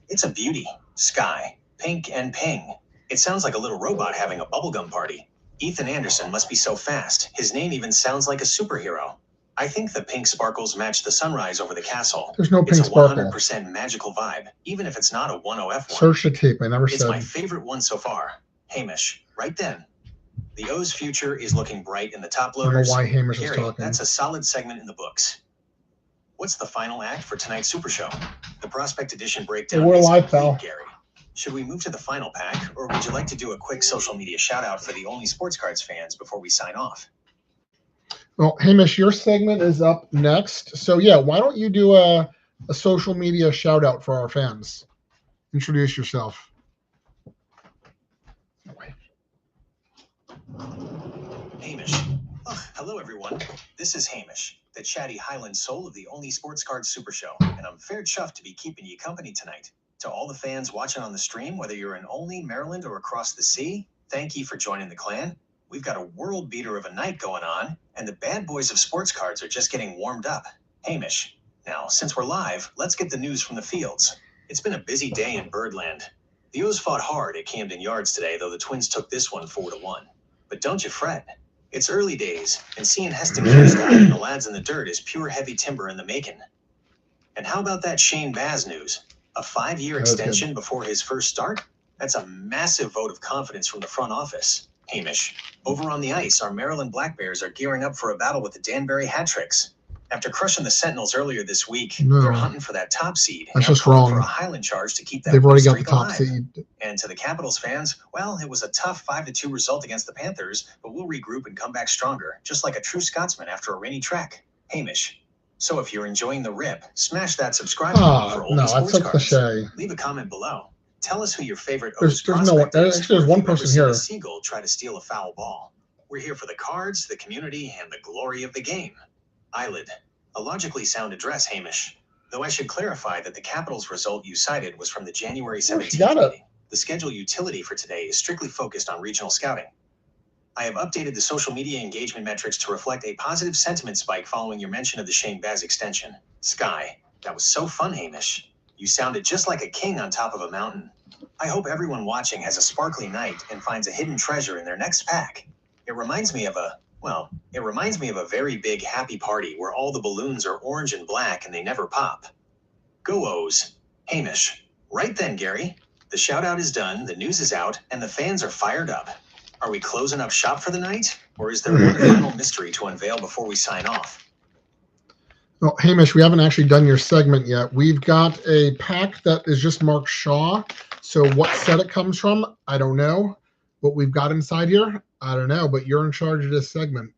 It's a beauty. Sky, pink and ping. It sounds like a little robot having a bubblegum party. Ethan Anderson must be so fast. His name even sounds like a superhero. I think the pink sparkles match the sunrise over the castle. There's no pink sparkle. It's a 100% magical vibe, even if it's not a 10F one. Search the tape. I never said. It's my favorite one so far. Hamish, right then. The O's future is looking bright in the top loaders. I don't know why Hamish is Gary, talking. that's a solid segment in the books. What's the final act for tonight's Super Show? The Prospect Edition Hey, breakdown we're is live, complete, pal. Gary. Should we move to the final pack, or would you like to do a quick social media shout-out for the Only Sports Cards fans before we sign off? Well, Hamish, your segment is up next. So, yeah, why don't you do a social media shout out for our fans? Introduce yourself. Hamish. Oh, hello, everyone. This is Hamish, the chatty Highland soul of the Only Sports Cards Super Show, and I'm fair chuffed to be keeping you company tonight. To all the fans watching on the stream, whether you're in Olney, Maryland, or across the sea, thank you for joining the clan. We've got a world beater of a night going on, and the bad boys of sports cards are just getting warmed up. Hamish. Now, since we're live, let's get the news from the fields. It's been a busy day in Birdland. The O's fought hard at Camden Yards today, though the Twins took this one 4-1. But don't you fret. It's early days, and seeing Heston Kierstein and the lads in the dirt is pure heavy timber in the making. And how about that Shane Baz news? A 5-year extension before his first start? That's a massive vote of confidence from the front office. Hamish. Over on the ice, our Maryland Black Bears are gearing up for a battle with the Danbury Hat-Tricks. After crushing the Sentinels earlier this week, they're hunting for that top seed. That's just wrong. For a Highland charge to keep that They've already got the streak top alive. seed. And to the Capitals fans, well, it was a tough 5-2 result against the Panthers, but we'll regroup and come back stronger, just like a true Scotsman after a rainy trek. Hamish. So if you're enjoying the rip, smash that subscribe button for Olney Sports that's so Cards. cliche. Leave a comment below. Tell us who your favorite There's O's no one. prospect is, Actually, there's or if one you've ever person seen here. a seagull try to steal a foul ball. We're here for the cards, the community, and the glory of the game. Eilidh. A logically sound address, Hamish. Though I should clarify that the Capitals result you cited was from the January 17th meeting. The schedule utility for today is strictly focused on regional scouting. I have updated the social media engagement metrics to reflect a positive sentiment spike following your mention of the Shane Baz extension. Sky. That was so fun, Hamish. You sounded just like a king on top of a mountain. I hope everyone watching has a sparkly night and finds a hidden treasure in their next pack. It reminds me of a very big happy party where all the balloons are orange and black and they never pop. Go O's. Hamish. Right then, Gary. The shout out is done, the news is out, and the fans are fired up. Are we closing up shop for the night? Or is there one final mystery to unveil before we sign off? Well, Hamish, we haven't actually done your segment yet. We've got a pack that is just marked Shaw. So what set it comes from, I don't know. What we've got inside here, I don't know. But you're in charge of this segment.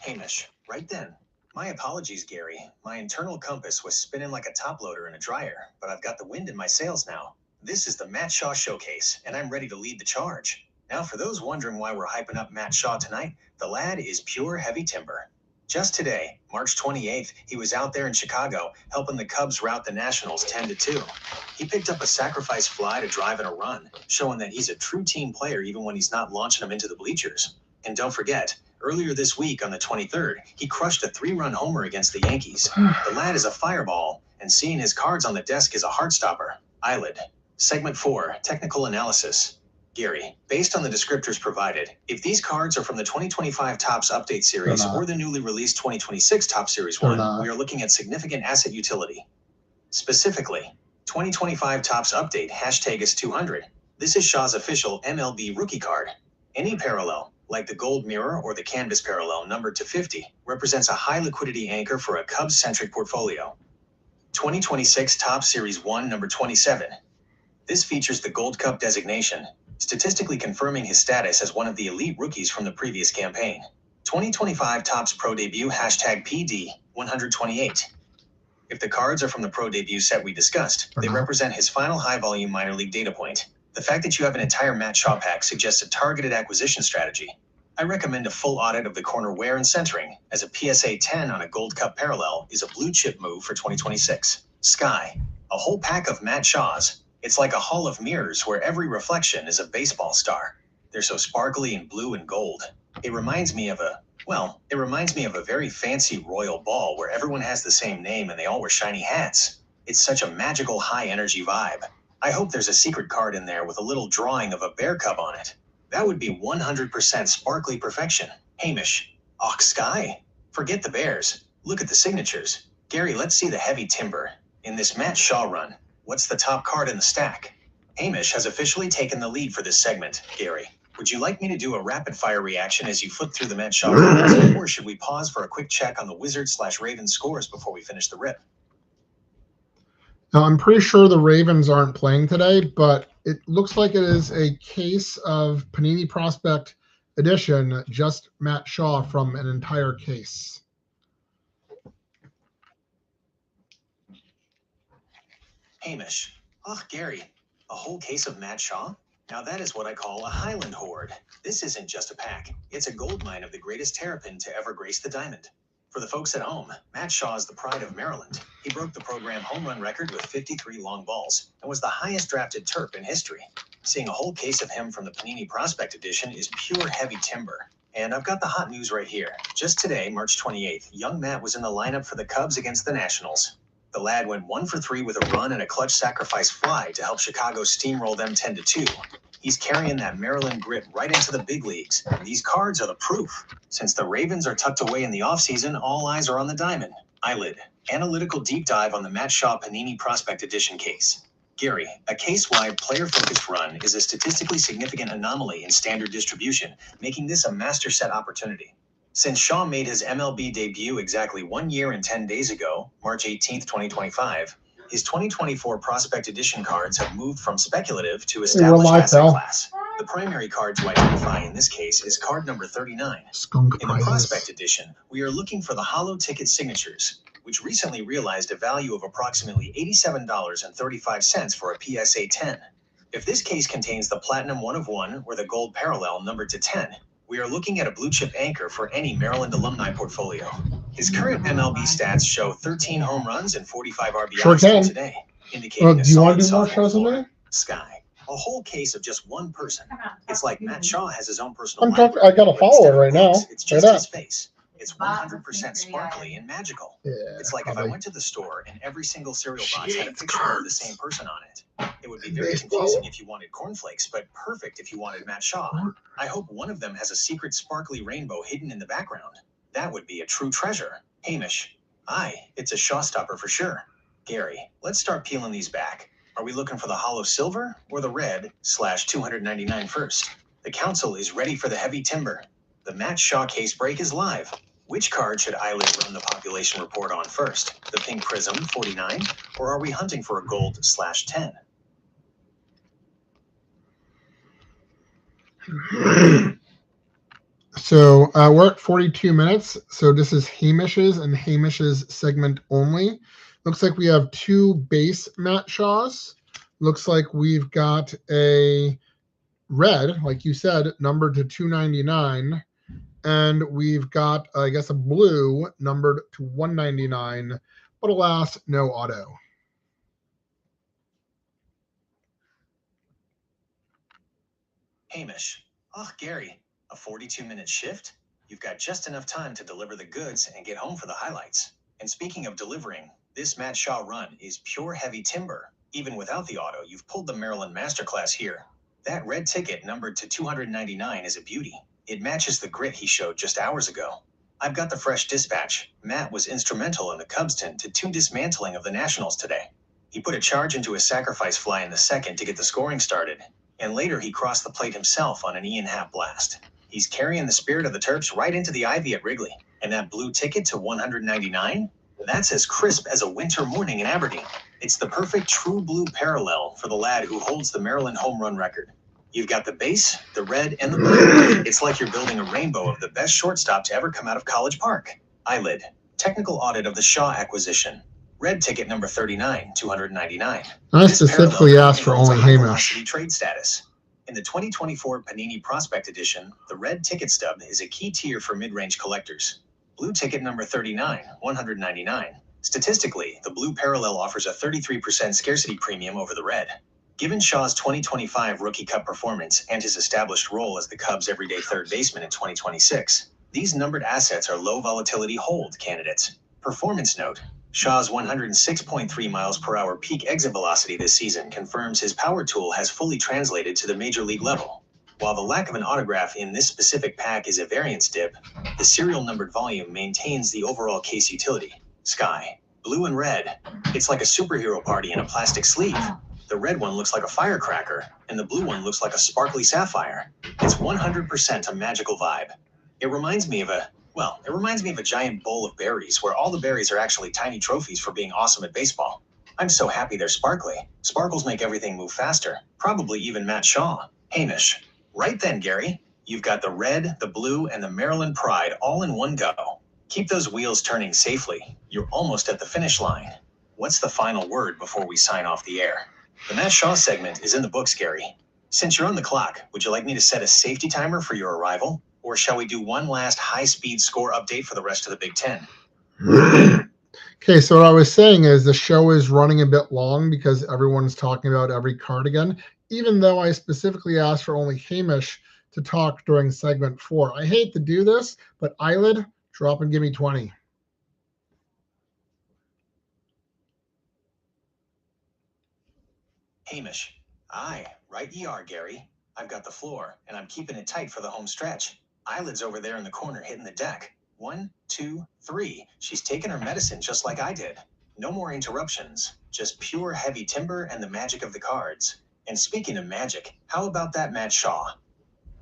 Hamish, right then. My apologies, Gary. My internal compass was spinning like a top loader in a dryer, but I've got the wind in my sails now. This is the Matt Shaw Showcase, and I'm ready to lead the charge. Now, for those wondering why we're hyping up Matt Shaw tonight, the lad is pure heavy timber. Just today, March 28th, he was out there in Chicago helping the Cubs rout the Nationals 10-2. He picked up a sacrifice fly to drive in a run, showing that he's a true team player even when he's not launching them into the bleachers. And don't forget, earlier this week on the 23rd, he crushed a 3-run homer against the Yankees. The lad is a fireball, and seeing his cards on the desk is a heartstopper. Eilidh. Segment 4, Technical Analysis. Gary, based on the descriptors provided, if these cards are from the 2025 Topps Update Series or the newly released 2026 Topps Series 1, we are looking at significant asset utility. Specifically, 2025 Topps Update #is200. This is Shaw's official MLB rookie card. Any parallel, like the gold mirror or the canvas parallel numbered to 50, represents a high liquidity anchor for a Cubs-centric portfolio. 2026 Topps Series 1 number 27. This features the Gold Cup designation, statistically confirming his status as one of the elite rookies from the previous campaign. 2025 Topps Pro Debut #PD128. If the cards are from the Pro Debut set we discussed, they represent his final high-volume minor league data point. The fact that you have an entire Matt Shaw pack suggests a targeted acquisition strategy. I recommend a full audit of the corner wear and centering, as a PSA 10 on a Gold Cup parallel is a blue chip move for 2026. Sky. A whole pack of Matt Shaws. It's like a hall of mirrors where every reflection is a baseball star. They're so sparkly in blue and gold. It reminds me of a very fancy royal ball where everyone has the same name and they all wear shiny hats. It's such a magical high energy vibe. I hope there's a secret card in there with a little drawing of a bear cub on it. That would be 100% sparkly perfection. Hamish. Sky. Forget the bears. Look at the signatures. Gary, let's see the heavy timber. In this Matt Shaw run, what's the top card in the stack? Hamish has officially taken the lead for this segment, Gary. Would you like me to do a rapid-fire reaction as you flip through the Met Shaw cards, or should we pause for a quick check on the Wizards/Ravens scores before we finish the rip? Now, I'm pretty sure the Ravens aren't playing today, but it looks like it is a case of Panini Prospect Edition, just Matt Shaw from an entire case. Hamish. Oh, Gary, a whole case of Matt Shaw? Now that is what I call a Highland hoard. This isn't just a pack. It's a gold mine of the greatest terrapin to ever grace the diamond. For the folks at home, Matt Shaw is the pride of Maryland. He broke the program home run record with 53 long balls and was the highest drafted Terp in history. Seeing a whole case of him from the Panini Prospect Edition is pure heavy timber. And I've got the hot news right here. Just today, March 28th, young Matt was in the lineup for the Cubs against the Nationals. The lad went 1 for 3 with a run and a clutch sacrifice fly to help Chicago steamroll them 10-2. He's carrying that Maryland grit right into the big leagues, and these cards are the proof. Since the Ravens are tucked away in the offseason, all eyes are on the diamond. Eilidh, analytical deep dive on the Matt Shaw Panini Prospect Edition case. Gary, a case-wide player-focused run is a statistically significant anomaly in standard distribution, making this a master set opportunity. Since Shaw made his MLB debut exactly 1 year and 10 days ago, March 18, 2025, his 2024 Prospect Edition cards have moved from speculative to established asset class. The primary card to identify in this case is card number 39. In the Prospect Edition, we are looking for the hollow ticket signatures, which recently realized a value of approximately $87.35 for a PSA 10. If this case contains the Platinum 1 of 1 or the Gold Parallel numbered to 10, we are looking at a blue chip anchor for any Maryland alumni portfolio. His current MLB stats show 13 home runs and 45 RBIs today, indicating a do you want to do solid more shows floor. today? Sky. A whole case of just one person. It's like Matt Shaw has his own personal I got a follower right now. It's just his face. It's 100% sparkly and magical. Yeah, it's like probably. If I went to the store and every single cereal box had a picture of the same person on it, it would be very confusing if you wanted cornflakes, but perfect if you wanted Matt Shaw. I hope one of them has a secret sparkly rainbow hidden in the background. That would be a true treasure. Hamish. Aye, it's a showstopper for sure. Gary, let's start peeling these back. Are we looking for the hollow silver or the red/299 first? The council is ready for the heavy timber. The Matt Shaw case break is live. Which card should Eilidh run the population report on first? The pink prism 49, or are we hunting for a gold/10? So we're at 42 minutes. So this is Hamish's and Hamish's segment only. Looks like we have 2 base Matt Shaws. Looks like we've got a red, like you said, numbered to 299. And we've got, I guess, a blue numbered to 199. But alas, no auto. Hamish. Oh, Gary, a 42-minute shift? You've got just enough time to deliver the goods and get home for the highlights. And speaking of delivering, this Matt Shaw run is pure heavy timber. Even without the auto, you've pulled the Maryland Masterclass here. That red ticket numbered to 299 is a beauty. It matches the grit he showed just hours ago. I've got the fresh dispatch. Matt was instrumental in the Cubs 10-2 dismantling of the Nationals today. He put a charge into a sacrifice fly in the second to get the scoring started, and later he crossed the plate himself on an Ian Happ blast. He's carrying the spirit of the Terps right into the ivy at Wrigley. And that blue ticket to 199? That's as crisp as a winter morning in Aberdeen. It's the perfect true blue parallel for the lad who holds the Maryland home run record. You've got the base, the red, and the blue. It's like you're building a rainbow of the best shortstop to ever come out of College Park. Eilidh. Technical audit of the Shaw acquisition. Red ticket number 39, 299. I specifically asked for only Hamish. Trade status. In the 2024 Panini Prospect Edition, the red ticket stub is a key tier for mid-range collectors. Blue ticket number 39, 199. Statistically, the blue parallel offers a 33% scarcity premium over the red. Given Shaw's 2025 Rookie Cup performance and his established role as the Cubs' everyday third baseman in 2026, these numbered assets are low volatility hold candidates. Performance note. Shaw's 106.3 miles per hour peak exit velocity this season confirms his power tool has fully translated to the major league level. While the lack of an autograph in this specific pack is a variance dip, the serial numbered volume maintains the overall case utility. Sky. Blue and red. It's like a superhero party in a plastic sleeve. The red one looks like a firecracker, and the blue one looks like a sparkly sapphire. It's 100% a magical vibe. It reminds me of a giant bowl of berries where all the berries are actually tiny trophies for being awesome at baseball. I'm so happy they're sparkly. Sparkles make everything move faster, probably even Matt Shaw. Hamish. Right then, Gary. You've got the red, the blue, and the Maryland Pride all in one go. Keep those wheels turning safely. You're almost at the finish line. What's the final word before we sign off the air? The Matt Shaw segment is in the books, Gary. Since you're on the clock, would you like me to set a safety timer for your arrival? Or shall we do one last high-speed score update for the rest of the Big Ten? Okay, so what I was saying is the show is running a bit long because everyone's talking about every card again, even though I specifically asked for only Hamish to talk during segment 4. I hate to do this, but Eilidh, drop and give me 20. Hamish. Aye, right ye are, Gary. I've got the floor, and I'm keeping it tight for the home stretch. Eilidh's over there in the corner hitting the deck. 1, 2, 3. She's taken her medicine just like I did. No more interruptions. Just pure heavy timber and the magic of the cards. And speaking of magic, how about that Matt Shaw?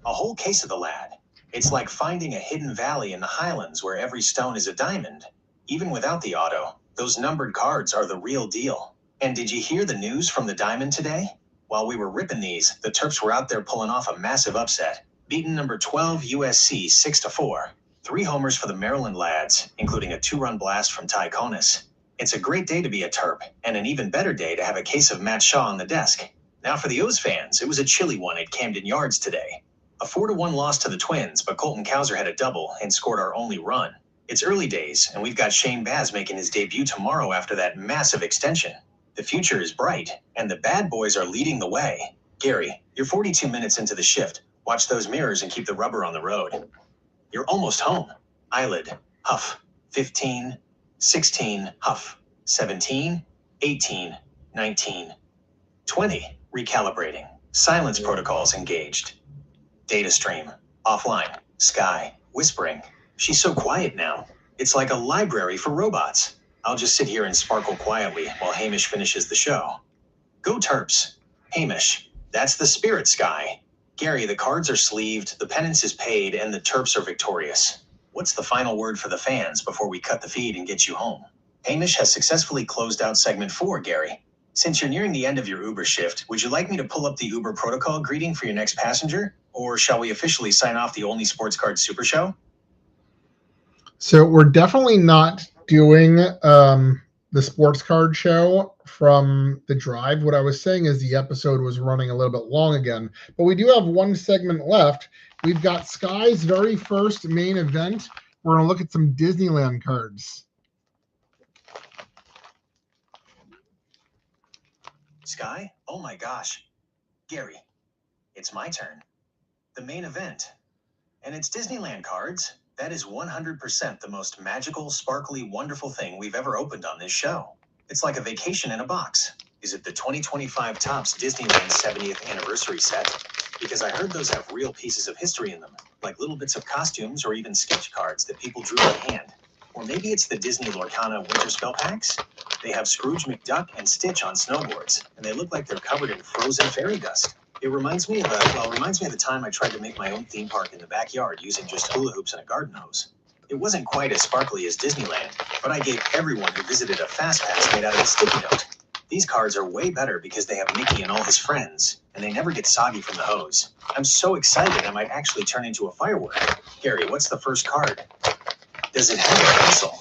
A whole case of the lad. It's like finding a hidden valley in the Highlands where every stone is a diamond. Even without the auto, those numbered cards are the real deal. And did you hear the news from the Diamond today? While we were ripping these, the Terps were out there pulling off a massive upset, beating number 12 USC 6-4. 3 homers for the Maryland lads, including a 2-run blast from Ty Konis. It's a great day to be a Terp, and an even better day to have a case of Matt Shaw on the desk. Now for the O's fans, it was a chilly one at Camden Yards today. A 4-1 loss to the Twins, but Colton Cowser had a double and scored our only run. It's early days, and we've got Shane Baz making his debut tomorrow after that massive extension. The future is bright, and the bad boys are leading the way. Gary, you're 42 minutes into the shift. Watch those mirrors and keep the rubber on the road. You're almost home. Eilidh, huff. 15, 16, huff. 17, 18, 19, 20. Recalibrating. Silence protocols engaged. Data stream. Offline. Sky. Whispering. She's so quiet now. It's like a library for robots. I'll just sit here and sparkle quietly while Hamish finishes the show. Go Terps. Hamish. That's the spirit, Sky. Gary, the cards are sleeved, the penance is paid, and the Terps are victorious. What's the final word for the fans before we cut the feed and get you home? Hamish has successfully closed out segment 4, Gary. Since you're nearing the end of your Uber shift, would you like me to pull up the Uber protocol greeting for your next passenger? Or shall we officially sign off the Olney Sports Card Super Show? So we're definitely not doing the sports card show from the drive. What I was saying is the episode was running a little bit long again, but we do have one segment left. We've got Sky's very first main event. We're going to look at some Disneyland cards. Sky? Oh my gosh. Gary, it's my turn. The main event. And it's Disneyland cards. That is 100% the most magical, sparkly, wonderful thing we've ever opened on this show. It's like a vacation in a box. Is it the 2025 Topps Disneyland 70th anniversary set? Because I heard those have real pieces of history in them, like little bits of costumes or even sketch cards that people drew by hand. Or maybe it's the Disney Lorcana Winter Spell Packs? They have Scrooge McDuck and Stitch on snowboards, and they look like they're covered in frozen fairy dust. It reminds me of the time I tried to make my own theme park in the backyard using just hula hoops and a garden hose. It wasn't quite as sparkly as Disneyland, but I gave everyone who visited a fast pass made out of a sticky note. These cards are way better because they have Mickey and all his friends, and they never get soggy from the hose. I'm so excited I might actually turn into a firework. Gary, what's the first card? Does it have a pencil?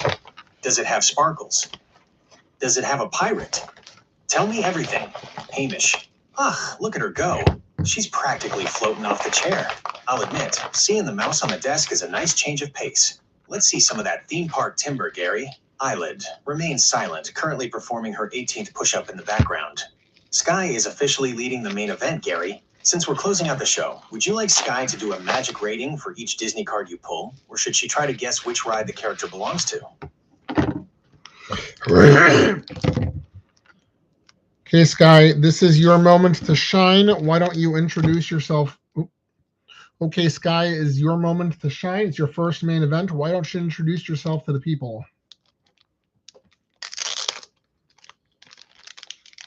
Does it have sparkles? Does it have a pirate? Tell me everything. Hamish. Ugh, look at her go. She's practically floating off the chair. I'll admit, seeing the mouse on the desk is a nice change of pace. Let's see some of that theme park timber, Gary. Eilidh remains silent, currently performing her 18th push-up in the background. Sky is officially leading the main event, Gary. Since we're closing out the show, would you like Sky to do a magic rating for each Disney card you pull, or should she try to guess which ride the character belongs to? Okay, Sky, this is your moment to shine. Why don't you introduce yourself? Okay, Sky, is your moment to shine. It's your first main event. Why don't you introduce yourself to the people?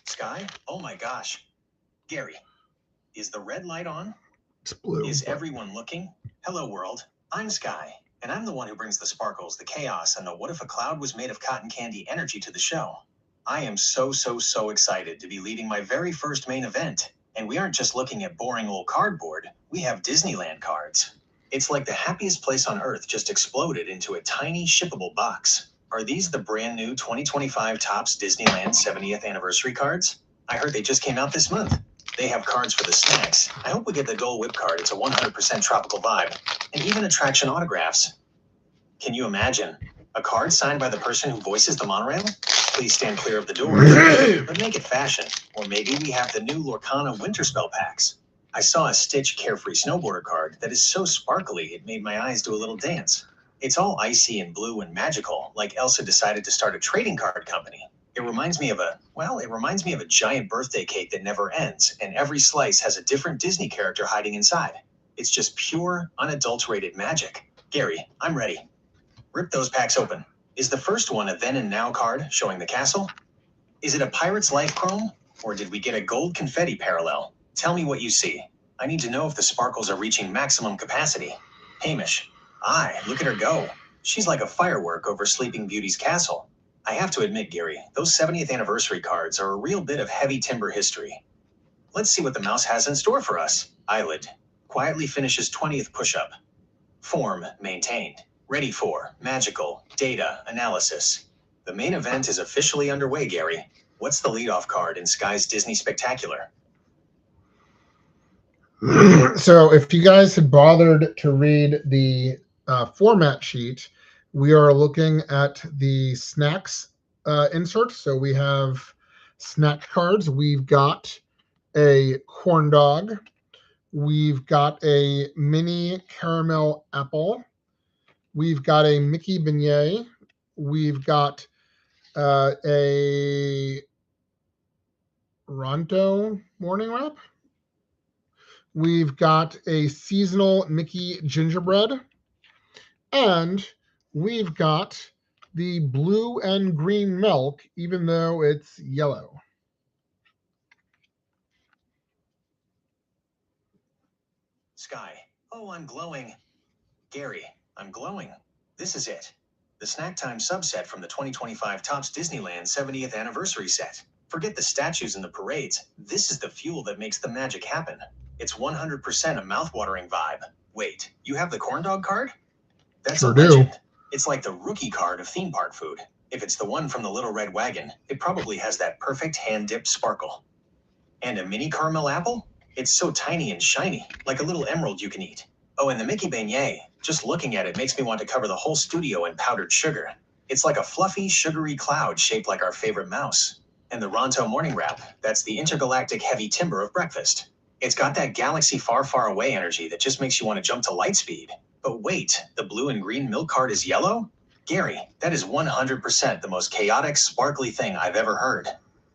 Sky? Oh my gosh. Gary, is the red light on? It's blue. Is everyone looking? Hello, world. I'm Sky, and I'm the one who brings the sparkles, the chaos, and the what if a cloud was made of cotton candy energy to the show. I am so excited to be leading my very first main event. And we aren't just looking at boring old cardboard, we have Disneyland cards. It's like the happiest place on earth just exploded into a tiny shippable box. Are these the brand new 2025 Topps Disneyland 70th anniversary cards? I heard they just came out this month. They have cards for the snacks. I hope we get the Dole Whip card. It's a 100% tropical vibe. And even attraction autographs. Can you imagine? A card signed by the person who voices the monorail? Please stand clear of the door. But make it fashion. Or maybe we have the new Lorcana Winter Spell packs. I saw a Stitch Carefree Snowboarder card that is so sparkly it made my eyes do a little dance. It's all icy and blue and magical, like Elsa decided to start a trading card company. It reminds me of a giant birthday cake that never ends, and every slice has a different Disney character hiding inside. It's just pure, unadulterated magic. Gary, I'm ready. Rip those packs open. Is the first one a then and now card showing the castle? Is it a Pirate's Life Chrome? Or did we get a gold confetti parallel? Tell me what you see. I need to know if the sparkles are reaching maximum capacity. Hamish. Aye, look at her go. She's like a firework over Sleeping Beauty's castle. I have to admit, Gary, those 70th anniversary cards are a real bit of heavy timber history. Let's see what the mouse has in store for us. Eilidh quietly finishes 20th push-up. Form maintained. Ready for magical data analysis. The main event is officially underway, Gary. What's the leadoff card in Sky's Disney Spectacular? So if you guys had bothered to read the format sheet, we are looking at the snacks insert. So we have snack cards. We've got a corn dog. We've got a mini caramel apple. We've got a Mickey beignet. We've got a Ronto morning wrap. We've got a seasonal Mickey gingerbread. And we've got the blue and green milk, even though it's yellow. Sky. Oh, I'm glowing. Gary, I'm glowing. This is it. The Snack Time subset from the 2025 Topps Disneyland 70th anniversary set. Forget the statues and the parades. This is the fuel that makes the magic happen. It's 100% a mouth-watering vibe. Wait, you have the corn dog card? That's Sure a legend. do. It's like the rookie card of theme park food. If it's the one from the Little Red Wagon, it probably has that perfect hand-dipped sparkle. And a mini caramel apple? It's so tiny and shiny, like a little emerald you can eat. Oh, and the Mickey beignet. Just looking at it makes me want to cover the whole studio in powdered sugar. It's like a fluffy, sugary cloud shaped like our favorite mouse. And the Ronto morning wrap, that's the intergalactic heavy timber of breakfast. It's got that galaxy far, far away energy that just makes you want to jump to light speed. But wait, the blue and green milk card is yellow? Gary, that is 100% the most chaotic, sparkly thing I've ever heard.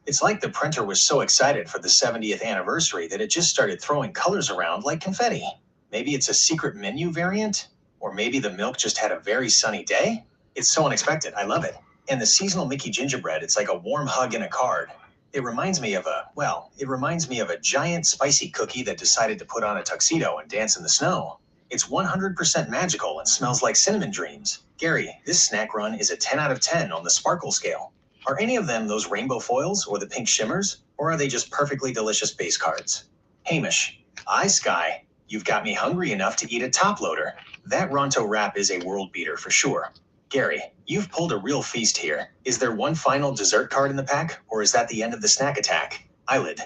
It's like the printer was so excited for the 70th anniversary that it just started throwing colors around like confetti. Maybe it's a secret menu variant? Or maybe the milk just had a very sunny day? It's so unexpected, I love it. And the seasonal Mickey gingerbread, it's like a warm hug in a card. It reminds me of a giant spicy cookie that decided to put on a tuxedo and dance in the snow. It's 100% magical and smells like cinnamon dreams. Gary, this snack run is a 10 out of 10 on the sparkle scale. Are any of them those rainbow foils or the pink shimmers? Or are they just perfectly delicious base cards? Hamish, Sky, you've got me hungry enough to eat a top loader. That Ronto wrap is a world beater for sure. Gary, you've pulled a real feast here. Is there one final dessert card in the pack, or is that the end of the snack attack? Eilidh,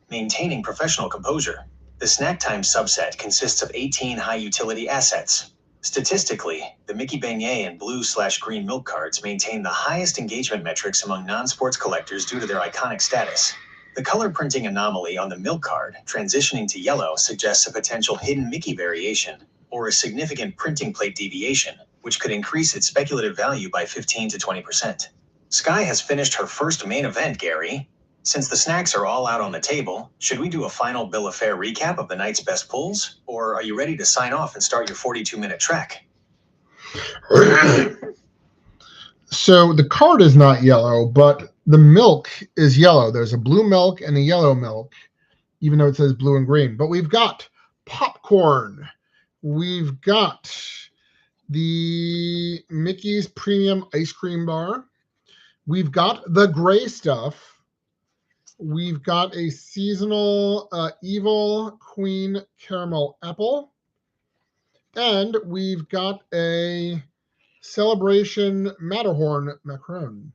maintaining professional composure. The Snack Time subset consists of 18 high-utility assets. Statistically, the Mickey beignet and blue/green milk cards maintain the highest engagement metrics among non-sports collectors due to their iconic status. The color printing anomaly on the milk card, transitioning to yellow, suggests a potential hidden Mickey variation, or a significant printing plate deviation, which could increase its speculative value by 15 to 20%. Sky has finished her first main event, Gary. Since the snacks are all out on the table, should we do a final bill of fare recap of the night's best pulls? Or are you ready to sign off and start your 42-minute trek? So the card is not yellow, but The milk is yellow. There's a blue milk and a yellow milk, even though it says blue and green. But we've got popcorn. We've got the Mickey's Premium Ice Cream Bar. We've got the gray stuff. We've got a seasonal Evil Queen Caramel Apple. And we've got a Celebration Matterhorn Macaron.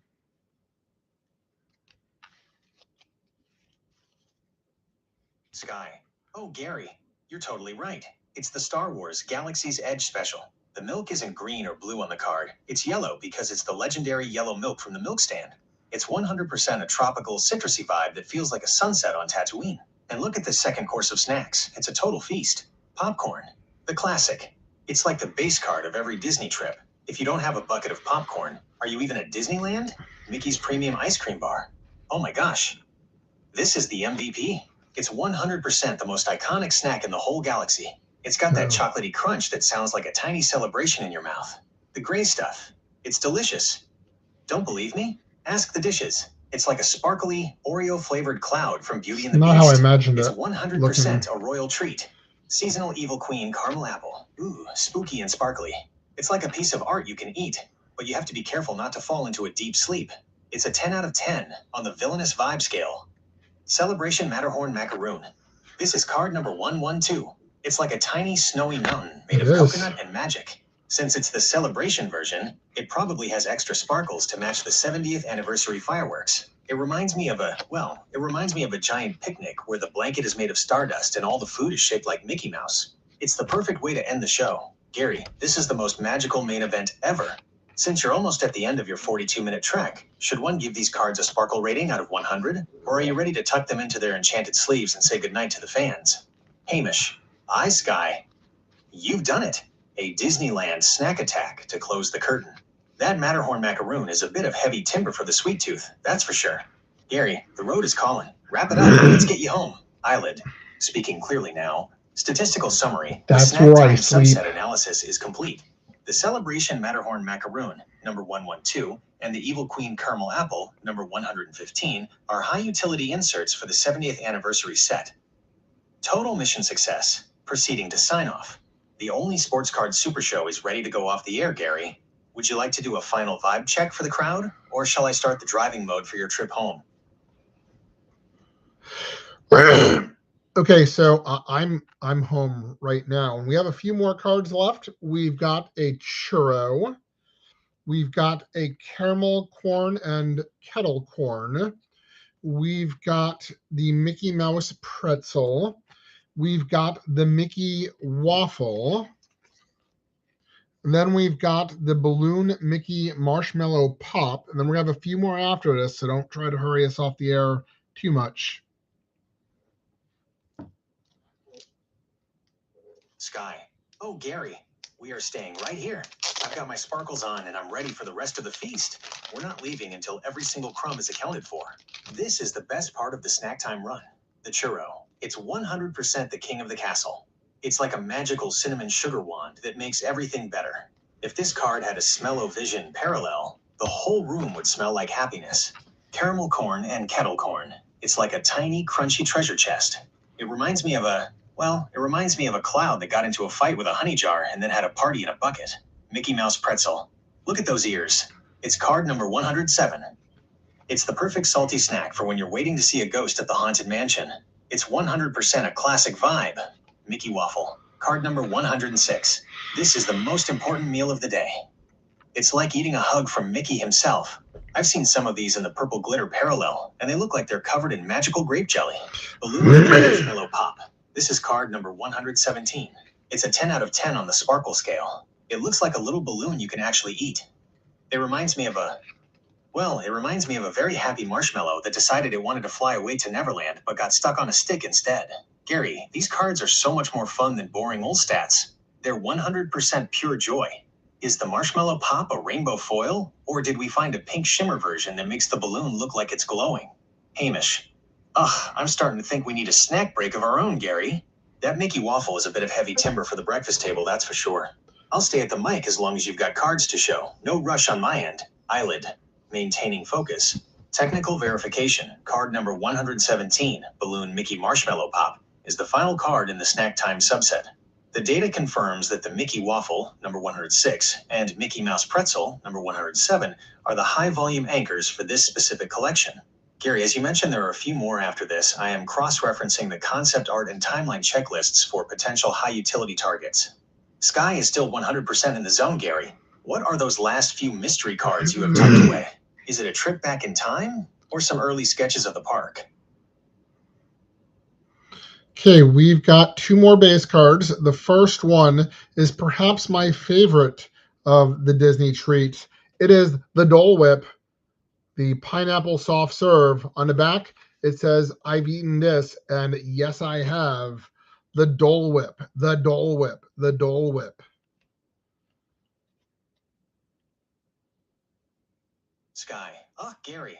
Sky. Oh, Gary, you're totally right. It's the Star Wars Galaxy's Edge special. The milk isn't green or blue on the card. It's yellow because it's the legendary yellow milk from the milk stand. It's 100% a tropical, citrusy vibe that feels like a sunset on Tatooine. And look at this second course of snacks. It's a total feast. Popcorn. The classic. It's like the base card of every Disney trip. If you don't have a bucket of popcorn, are you even at Disneyland? Mickey's Premium Ice Cream Bar. Oh my gosh. This is the MVP. It's 100% the most iconic snack in the whole galaxy. It's got that chocolatey crunch that sounds like a tiny celebration in your mouth. The gray stuff. It's delicious. Don't believe me? Ask the dishes. It's like a sparkly, Oreo-flavored cloud from Beauty and the Beast. Not how I imagined It's it. 100% a royal treat. Seasonal Evil Queen Caramel Apple. Ooh, spooky and sparkly. It's like a piece of art you can eat, but you have to be careful not to fall into a deep sleep. It's a 10 out of 10 on the villainous vibe scale. Celebration Matterhorn Macaroon. This is card number 112. It's like a tiny snowy mountain made of coconut and magic. Since it's the celebration version, it probably has extra sparkles to match the 70th anniversary fireworks. It reminds me of a giant picnic where the blanket is made of stardust and all the food is shaped like Mickey Mouse. It's the perfect way to end the show. Gary, this is the most magical main event ever. Since you're almost at the end of your 42-minute trek, should one give these cards a sparkle rating out of 100? Or are you ready to tuck them into their enchanted sleeves and say goodnight to the fans? Hamish. Aye, Sky. You've done it. A Disneyland snack attack to close the curtain. That Matterhorn macaroon is a bit of heavy timber for the sweet tooth, that's for sure. Gary, the road is calling. Wrap it up. Let's get you home. Eilidh. Speaking clearly now. Statistical summary. That's the snack where I time sleep. subset analysis is complete. The Celebration Matterhorn Macaroon, number 112, and the Evil Queen Caramel Apple, number 115, are high-utility inserts for the 70th anniversary set. Total mission success. Proceeding to sign-off. The Only Sports Card Super Show is ready to go off the air, Gary. Would you like to do a final vibe check for the crowd, or shall I start the driving mode for your trip home? Okay, so I'm home right now, and we have a few more cards left. We've got a churro, we've got a caramel corn and kettle corn, we've got the Mickey Mouse pretzel, we've got the Mickey waffle, and then we've got the balloon Mickey marshmallow pop, and then we have a few more after this, so don't try to hurry us off the air too much. Sky. Oh, Gary, we are staying right here. I've got my sparkles on and I'm ready for the rest of the feast. We're not leaving until every single crumb is accounted for. This is the best part of the snack time run. The churro. It's 100% the king of the castle. It's like a magical cinnamon sugar wand that makes everything better. If this card had a smell-o-vision parallel, the whole room would smell like happiness. Caramel corn and kettle corn. It's like a tiny, crunchy treasure chest. It reminds me of a cloud that got into a fight with a honey jar and then had a party in a bucket. Mickey Mouse pretzel. Look at those ears. It's card number 107. It's the perfect salty snack for when you're waiting to see a ghost at the Haunted Mansion. It's 100% a classic vibe. Mickey waffle. Card number 106. This is the most important meal of the day. It's like eating a hug from Mickey himself. I've seen some of these in the purple glitter parallel, and they look like they're covered in magical grape jelly. Balloon Mickey marshmallow pop. This is card number 117. It's a 10 out of 10 on the sparkle scale. It looks like a little balloon you can actually eat. It reminds me of a very happy marshmallow that decided it wanted to fly away to Neverland but got stuck on a stick instead. Gary, these cards are so much more fun than boring old stats. They're 100% pure joy. Is the marshmallow pop a rainbow foil, or did we find a pink shimmer version that makes the balloon look like it's glowing? Hamish. Ugh, I'm starting to think we need a snack break of our own, Gary. That Mickey waffle is a bit of heavy timber for the breakfast table, that's for sure. I'll stay at the mic as long as you've got cards to show. No rush on my end. Eilidh. Maintaining focus. Technical verification, card number 117, Balloon Mickey Marshmallow Pop, is the final card in the Snack Time subset. The data confirms that the Mickey Waffle, number 106, and Mickey Mouse Pretzel, number 107, are the high-volume anchors for this specific collection. Gary, as you mentioned, there are a few more after this. I am cross-referencing the concept art and timeline checklists for potential high-utility targets. Sky is still 100% in the zone, Gary. What are those last few mystery cards you have tucked away? Is it a trip back in time or some early sketches of the park? Okay, we've got 2 more base cards. The first one is perhaps my favorite of the Disney treats. It is the Dole Whip, the pineapple soft serve. On the back, it says, "I've eaten this," and yes, I have. The Dole Whip, the Dole Whip, the Dole Whip. Sky. Oh, Gary.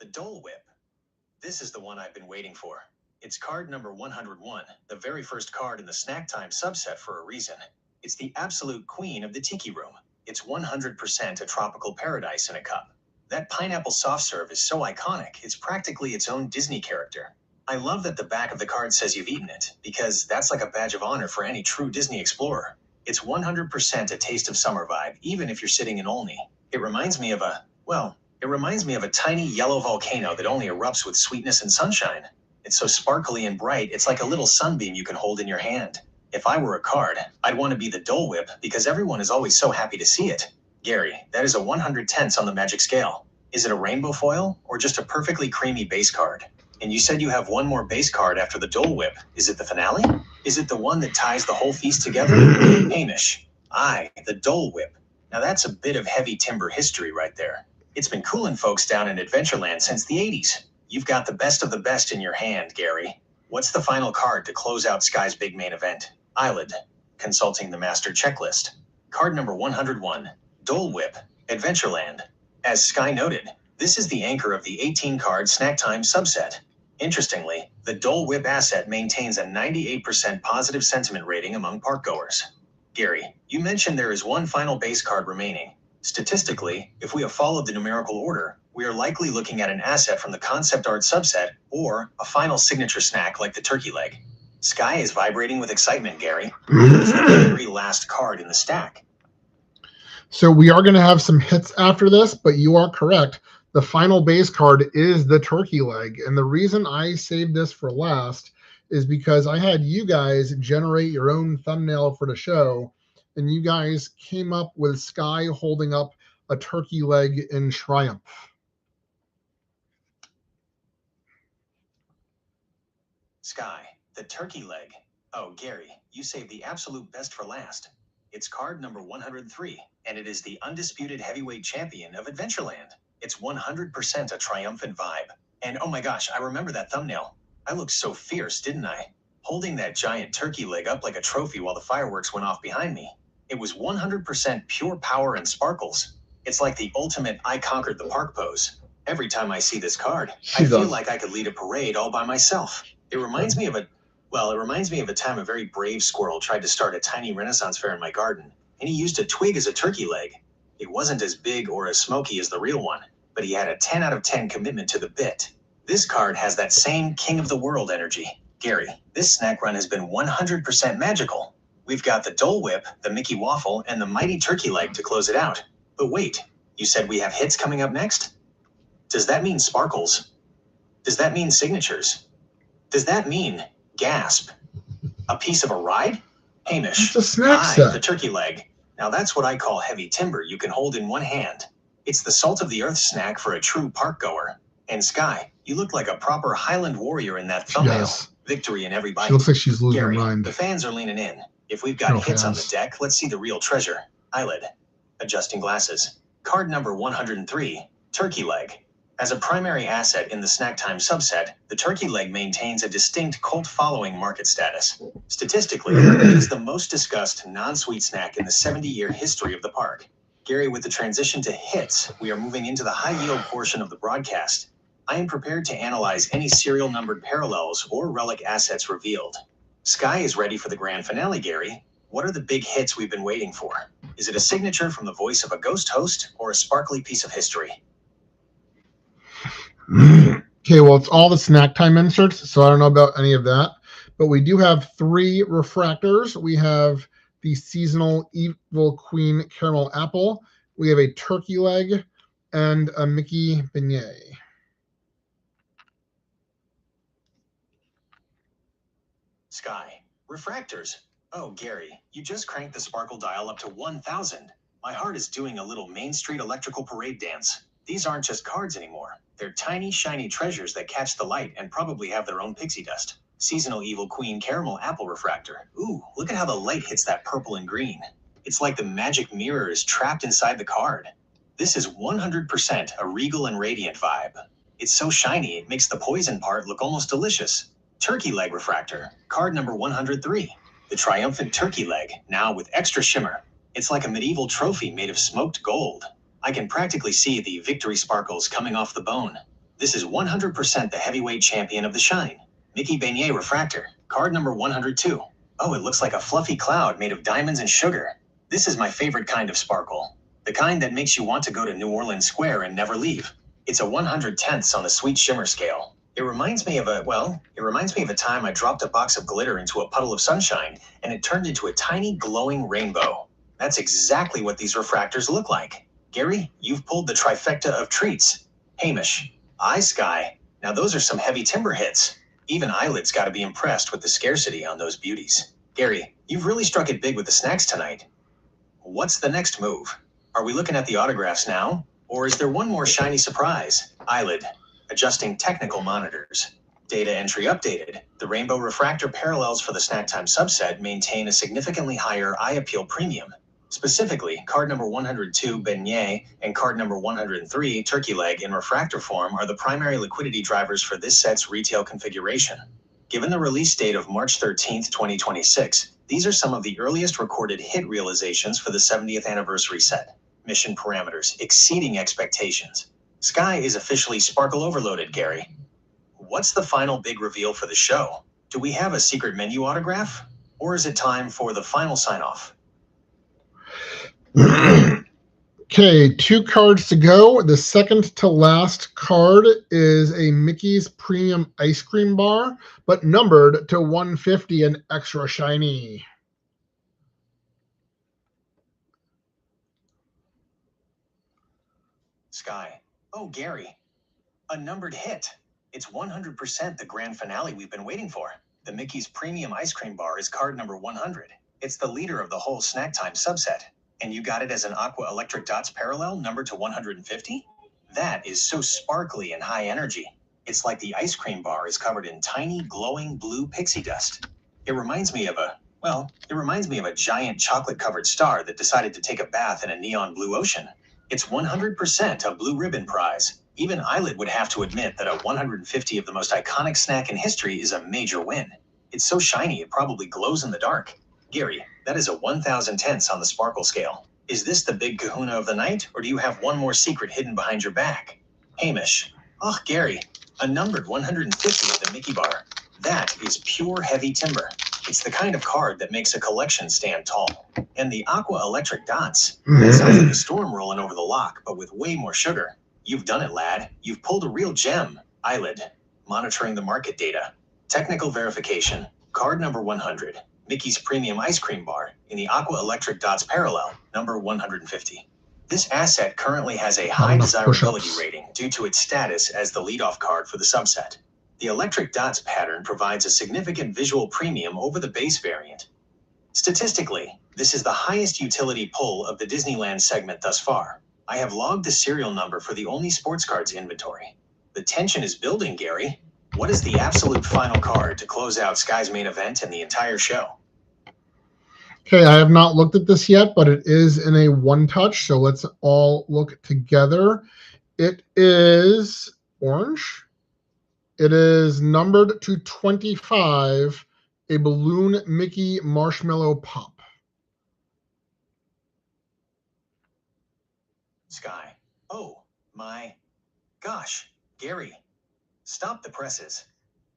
The Dole Whip. This is the one I've been waiting for. It's card number 101, the very first card in the Snack Time subset for a reason. It's the absolute queen of the Tiki Room. It's 100% a tropical paradise in a cup. That pineapple soft serve is so iconic, it's practically its own Disney character. I love that the back of the card says you've eaten it, because that's like a badge of honor for any true Disney explorer. It's 100% a taste of summer vibe, even if you're sitting in Olney. It reminds me of a tiny yellow volcano that only erupts with sweetness and sunshine. It's so sparkly and bright, it's like a little sunbeam you can hold in your hand. If I were a card, I'd want to be the Dole Whip because everyone is always so happy to see it. Gary, that is a 100/10 on the magic scale. Is it a rainbow foil or just a perfectly creamy base card? And you said you have one more base card after the Dole Whip. Is it the finale? Is it the one that ties the whole feast together? Hamish. The Dole Whip. Now that's a bit of heavy timber history right there. It's been cooling folks down in Adventureland since the 80s. You've got the best of the best in your hand, Gary. What's the final card to close out Sky's big main event? Eilidh, consulting the master checklist. Card number 101, Dole Whip, Adventureland. As Sky noted, this is the anchor of the 18-card Snack Time subset. Interestingly, the Dole Whip asset maintains a 98% positive sentiment rating among parkgoers. Gary, you mentioned there is one final base card remaining. Statistically, if we have followed the numerical order, we are likely looking at an asset from the concept art subset or a final signature snack like the turkey leg. Sky is vibrating with excitement, Gary. It's the very last card in the stack. So we are going to have some hits after this, but you are correct. The final base card is the turkey leg. And the reason I saved this for last is because I had you guys generate your own thumbnail for the show, and you guys came up with Sky holding up a turkey leg in triumph. Sky, the turkey leg. Oh, Gary, you saved the absolute best for last. It's card number 103, and it is the undisputed heavyweight champion of Adventureland. It's 100% a triumphant vibe. And oh my gosh, I remember that thumbnail. I looked so fierce, didn't I? Holding that giant turkey leg up like a trophy while the fireworks went off behind me. It was 100% pure power and sparkles. It's like the ultimate I conquered the park pose. Every time I see this card, I feel like I could lead a parade all by myself. It reminds me of a time a very brave squirrel tried to start a tiny Renaissance fair in my garden, and he used a twig as a turkey leg. It wasn't as big or as smoky as the real one, but he had a 10 out of 10 commitment to the bit. This card has that same king of the world energy. Gary, this snack run has been 100% magical. We've got the Dole Whip, the Mickey Waffle, and the mighty turkey leg to close it out. But wait, you said we have hits coming up next? Does that mean sparkles? Does that mean signatures? Does that mean, gasp, a piece of a ride? Hamish, it's a snack set. The turkey leg. Now that's what I call heavy timber you can hold in one hand. It's the salt of the earth snack for a true park goer. And Sky, you look like a proper Highland warrior in that thumbnail. Yes. Victory in every bite. She looks like she's losing her Gary, mind. the fans are leaning in. If we've got hits on the deck, let's see the real treasure. Eilidh, adjusting glasses. Card number 103, turkey leg. As a primary asset in the Snack Time subset, the turkey leg maintains a distinct cult following market status. Statistically, it is the most discussed non-sweet snack in the 70-year history of the park. Gary, with the transition to hits, we are moving into the high-yield portion of the broadcast. I am prepared to analyze any serial numbered parallels or relic assets revealed. Sky is ready for the grand finale, Gary. What are the big hits we've been waiting for? Is it a signature from the voice of a ghost host or a sparkly piece of history? Okay, well, it's all the snack time inserts, so I don't know about any of that. But we do have 3 refractors. We have the seasonal Evil Queen caramel apple. We have a turkey leg and a Mickey beignet. Sky. Refractors. Oh, Gary, you just cranked the sparkle dial up to 1,000. My heart is doing a little Main Street electrical parade dance. These aren't just cards anymore. They're tiny, shiny treasures that catch the light and probably have their own pixie dust. Seasonal Evil Queen caramel apple refractor. Ooh, look at how the light hits that purple and green. It's like the magic mirror is trapped inside the card. This is 100% a regal and radiant vibe. It's so shiny, it makes the poison part look almost delicious. Turkey leg refractor, card number 103. The triumphant turkey leg, now with extra shimmer. It's like a medieval trophy made of smoked gold. I can practically see the victory sparkles coming off the bone. This is 100% the heavyweight champion of the shine. Mickey Beignet refractor, card number 102. Oh, it looks like a fluffy cloud made of diamonds and sugar. This is my favorite kind of sparkle. The kind that makes you want to go to New Orleans Square and never leave. It's a 100/10 on the sweet shimmer scale. It reminds me of a time I dropped a box of glitter into a puddle of sunshine and it turned into a tiny glowing rainbow. That's exactly what these refractors look like. Gary, you've pulled the trifecta of treats. Hamish, Sky. Now those are some heavy timber hits. Even Eilidh's got to be impressed with the scarcity on those beauties. Gary, you've really struck it big with the snacks tonight. What's the next move? Are we looking at the autographs now? Or is there one more shiny surprise? Eilidh. Adjusting technical monitors. Data entry updated. The rainbow refractor parallels for the snack time subset maintain a significantly higher eye appeal premium. Specifically, card number 102 beignet and card number 103 turkey leg in refractor form are the primary liquidity drivers for this set's retail configuration. Given the release date of March 13, 2026, these are some of the earliest recorded hit realizations for the 70th anniversary set. Mission parameters exceeding expectations. Sky is officially sparkle overloaded, Gary. What's the final big reveal for the show? Do we have a secret menu autograph? Or is it time for the final sign-off? Okay, 2 cards to go. The second to last card is a Mickey's Premium Ice Cream Bar, but numbered to 150 and extra shiny. Sky. Oh, Gary. A numbered hit. It's 100% the grand finale we've been waiting for. The Mickey's Premium Ice Cream Bar is card number 100. It's the leader of the whole snack time subset. And you got it as an Aqua Electric Dots parallel numbered to 150? That is so sparkly and high energy. It's like the ice cream bar is covered in tiny, glowing blue pixie dust. It reminds me of a giant chocolate-covered star that decided to take a bath in a neon blue ocean. It's 100% a blue ribbon prize. Even Eilidh would have to admit that a 150 of the most iconic snack in history is a major win. It's so shiny it probably glows in the dark. Gary, that is a 1,000/10 on the sparkle scale. Is this the big kahuna of the night, or do you have one more secret hidden behind your back? Hamish. Oh, Gary, a numbered 150 of the Mickey bar. That is pure heavy timber. It's the kind of card that makes a collection stand tall. And the Aqua Electric Dots. That sounds like a storm rolling over the lock, but with way more sugar. You've done it, lad. You've pulled a real gem. Eilidh. Monitoring the market data. Technical verification. Card number 100. Mickey's Premium Ice Cream Bar in the Aqua Electric Dots parallel, number 150. This asset currently has a high desirability rating due to its status as the leadoff card for the subset. The Electric Dots pattern provides a significant visual premium over the base variant. Statistically, this is the highest utility pull of the Disneyland segment thus far. I have logged the serial number for the only sports cards inventory. The tension is building, Gary. What is the absolute final card to close out Sky's main event and the entire show? Okay, I have not looked at this yet, but it is in a one-touch, so let's all look together. It is orange. It is numbered to 25, a Balloon Mickey Marshmallow Pop. Sky. Oh, my gosh. Gary, stop the presses.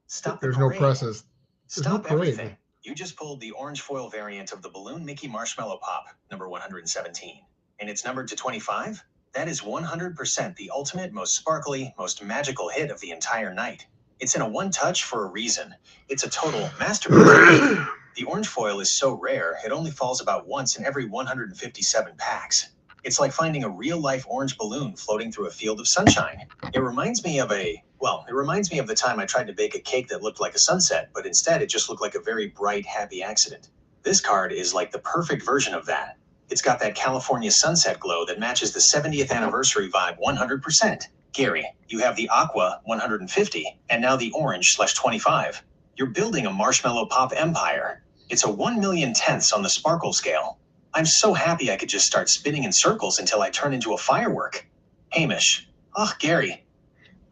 Stop the There's parade. no presses. There's Stop no parade. everything. You just pulled the orange foil variant of the Balloon Mickey Marshmallow Pop, number 117. And it's numbered to 25? That is 100% the ultimate, most sparkly, most magical hit of the entire night. It's in a one-touch for a reason. It's a total masterpiece. The orange foil is so rare, it only falls about once in every 157 packs. It's like finding a real-life orange balloon floating through a field of sunshine. It reminds me of the time I tried to bake a cake that looked like a sunset, but instead it just looked like a very bright, happy accident. This card is like the perfect version of that. It's got that California sunset glow that matches the 70th anniversary vibe 100%. Gary, you have the aqua 150, and now the orange/25. You're building a marshmallow pop empire. It's a 1/1,000,000th on the sparkle scale. I'm so happy I could just start spinning in circles until I turn into a firework. Hamish. Ugh, Gary.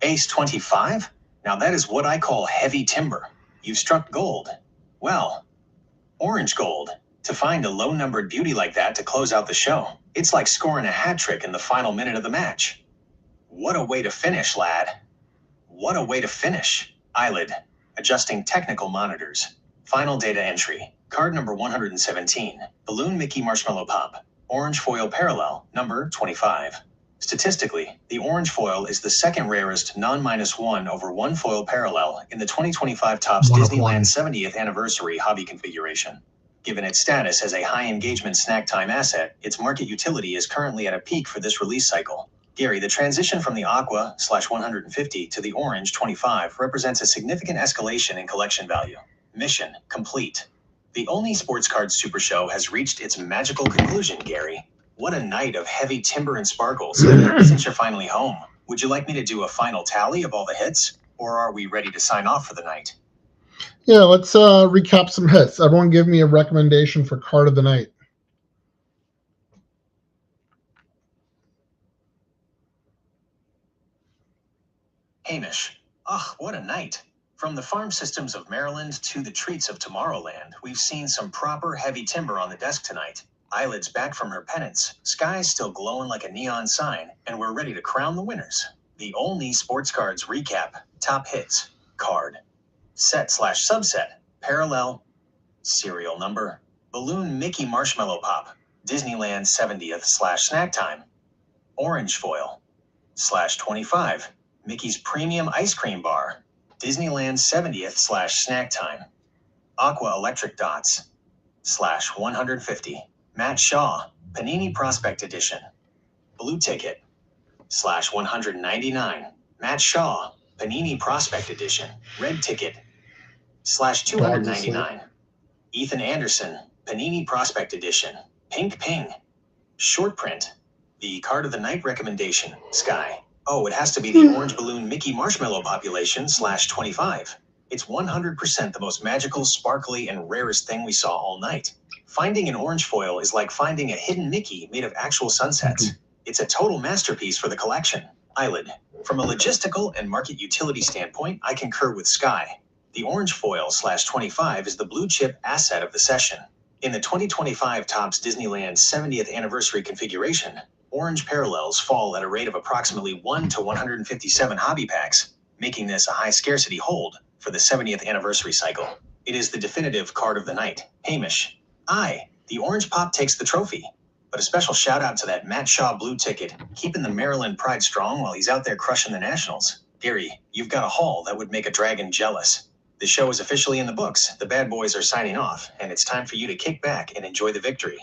Ace 25? Now that is what I call heavy timber. You've struck gold. Well, orange gold. To find a low-numbered beauty like that to close out the show, it's like scoring a hat trick in the final minute of the match. What a way to finish, lad. What a way to finish. Eilidh. Adjusting technical monitors. Final data entry. Card number 117. Balloon Mickey Marshmallow Pop. Orange foil parallel, number 25. Statistically, the orange foil is the second rarest non-1 over 1 foil parallel in the 2025 Topps Disneyland 70th Anniversary Hobby configuration. Given its status as a high-engagement snack time asset, its market utility is currently at a peak for this release cycle. Gary, the transition from the aqua/150 to the orange 25 represents a significant escalation in collection value. Mission complete. The Olney Sports Cards Super Show has reached its magical conclusion, Gary. What a night of heavy timber and sparkles. Since you're finally home, would you like me to do a final tally of all the hits? Or are we ready to sign off for the night? Yeah, let's recap some hits. Everyone give me a recommendation for card of the night. Hamish. Ah, what a night. From the farm systems of Maryland to the treats of Tomorrowland, we've seen some proper heavy timber on the desk tonight. Eilidh's back from her penance, sky's still glowing like a neon sign, and we're ready to crown the winners. The Olney Sports Cards recap, top hits, card, set/subset, parallel, serial number, Balloon Mickey Marshmallow Pop, Disneyland 70th/snack time, orange foil, /25, Mickey's Premium Ice Cream Bar, Disneyland 70th/snack time, Aqua Electric Dots, /150, Matt Shaw, Panini Prospect Edition, Blue Ticket, /199, Matt Shaw, Panini Prospect Edition, Red Ticket, /299, Ethan Anderson, Panini Prospect Edition, Pink Ping, Short Print. The card of the night recommendation, Sky. Oh, it has to be the orange balloon Mickey Marshmallow population /25. It's 100% the most magical, sparkly, and rarest thing we saw all night. Finding an orange foil is like finding a hidden Mickey made of actual sunsets. It's a total masterpiece for the collection. Eilidh. From a logistical and market utility standpoint, I concur with Sky. The orange foil /25 is the blue chip asset of the session. In the 2025 Topps Disneyland 70th Anniversary configuration, orange parallels fall at a rate of approximately 1 to 157 hobby packs, making this a high scarcity hold for the 70th anniversary cycle. It is the definitive card of the night. Hamish. The orange pop takes the trophy. But a special shout out to that Matt Shaw blue ticket, keeping the Maryland pride strong while he's out there crushing the Nationals. Gary, you've got a haul that would make a dragon jealous. The show is officially in the books, the bad boys are signing off, and it's time for you to kick back and enjoy the victory.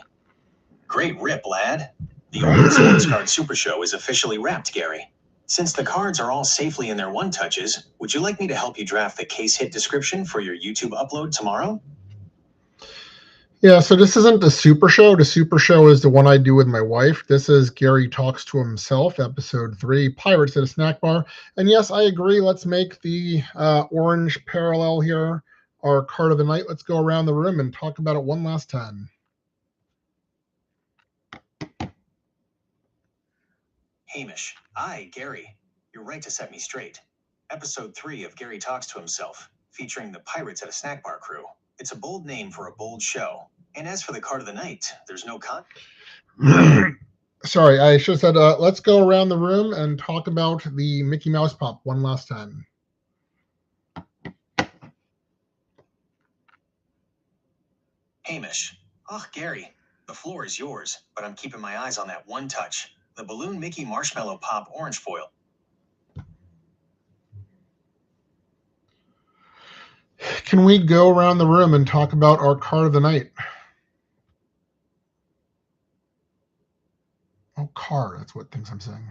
Great rip, lad. The Olney Sports Card Super Show is officially wrapped, Gary. Since the cards are all safely in their one-touches, would you like me to help you draft the case hit description for your YouTube upload tomorrow? Yeah, so this isn't the Super Show. The Super Show is the one I do with my wife. This is Gary Talks to Himself, Episode 3, Pirates at a Snack Bar. And yes, I agree. Let's make the orange parallel here our card of the night. Let's go around the room and talk about it one last time. Hamish. Gary. You're right to set me straight. Episode 3 of Gary Talks to Himself, featuring the Pirates at a Snack Bar crew. It's a bold name for a bold show. And as for the card of the night, there's no con. Sorry, I should have said, let's go around the room and talk about the Mickey Mouse Pop one last time. Hamish. Gary, the floor is yours, but I'm keeping my eyes on that one touch. the Balloon Mickey Marshmallow Pop Orange Foil. Can we go around the room and talk about our card of the night? Oh, card. That's what things I'm saying.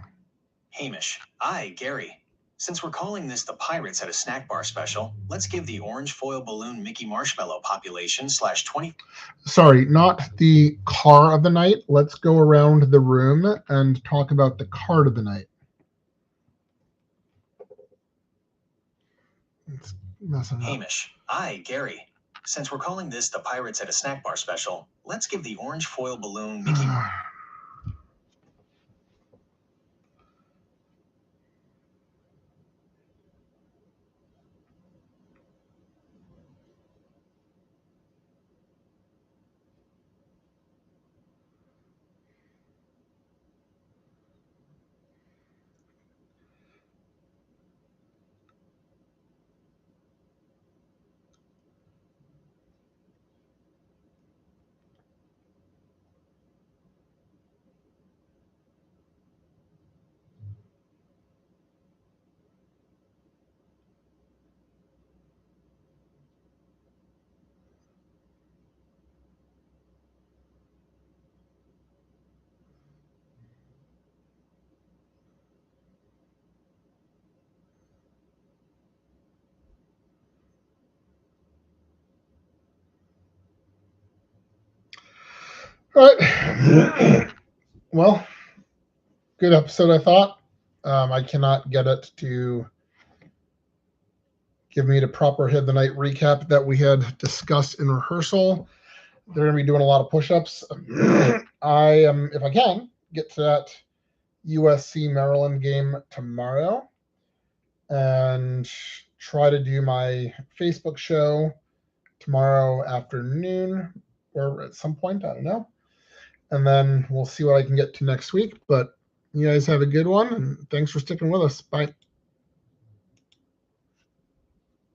Hamish. Aye, Gary. Since we're calling this the Pirates at a Snack Bar special, let's give the Orange Foil Balloon Mickey Marshmallow population /20. Sorry, not the car of the night. Let's go around the room and talk about the card of the night. It's messing up. Hamish. Aye, Gary. Since we're calling this the Pirates at a Snack Bar special, let's give the Orange Foil Balloon Mickey... All right. Well, good episode, I thought. I cannot get it to give me the proper Hit the Night recap that we had discussed in rehearsal. They're going to be doing a lot of push-ups. I am, if I can, get to that USC Maryland game tomorrow and try to do my Facebook show tomorrow afternoon or at some point, I don't know. And then we'll see what I can get to next week. But you guys have a good one, and thanks for sticking with us. Bye.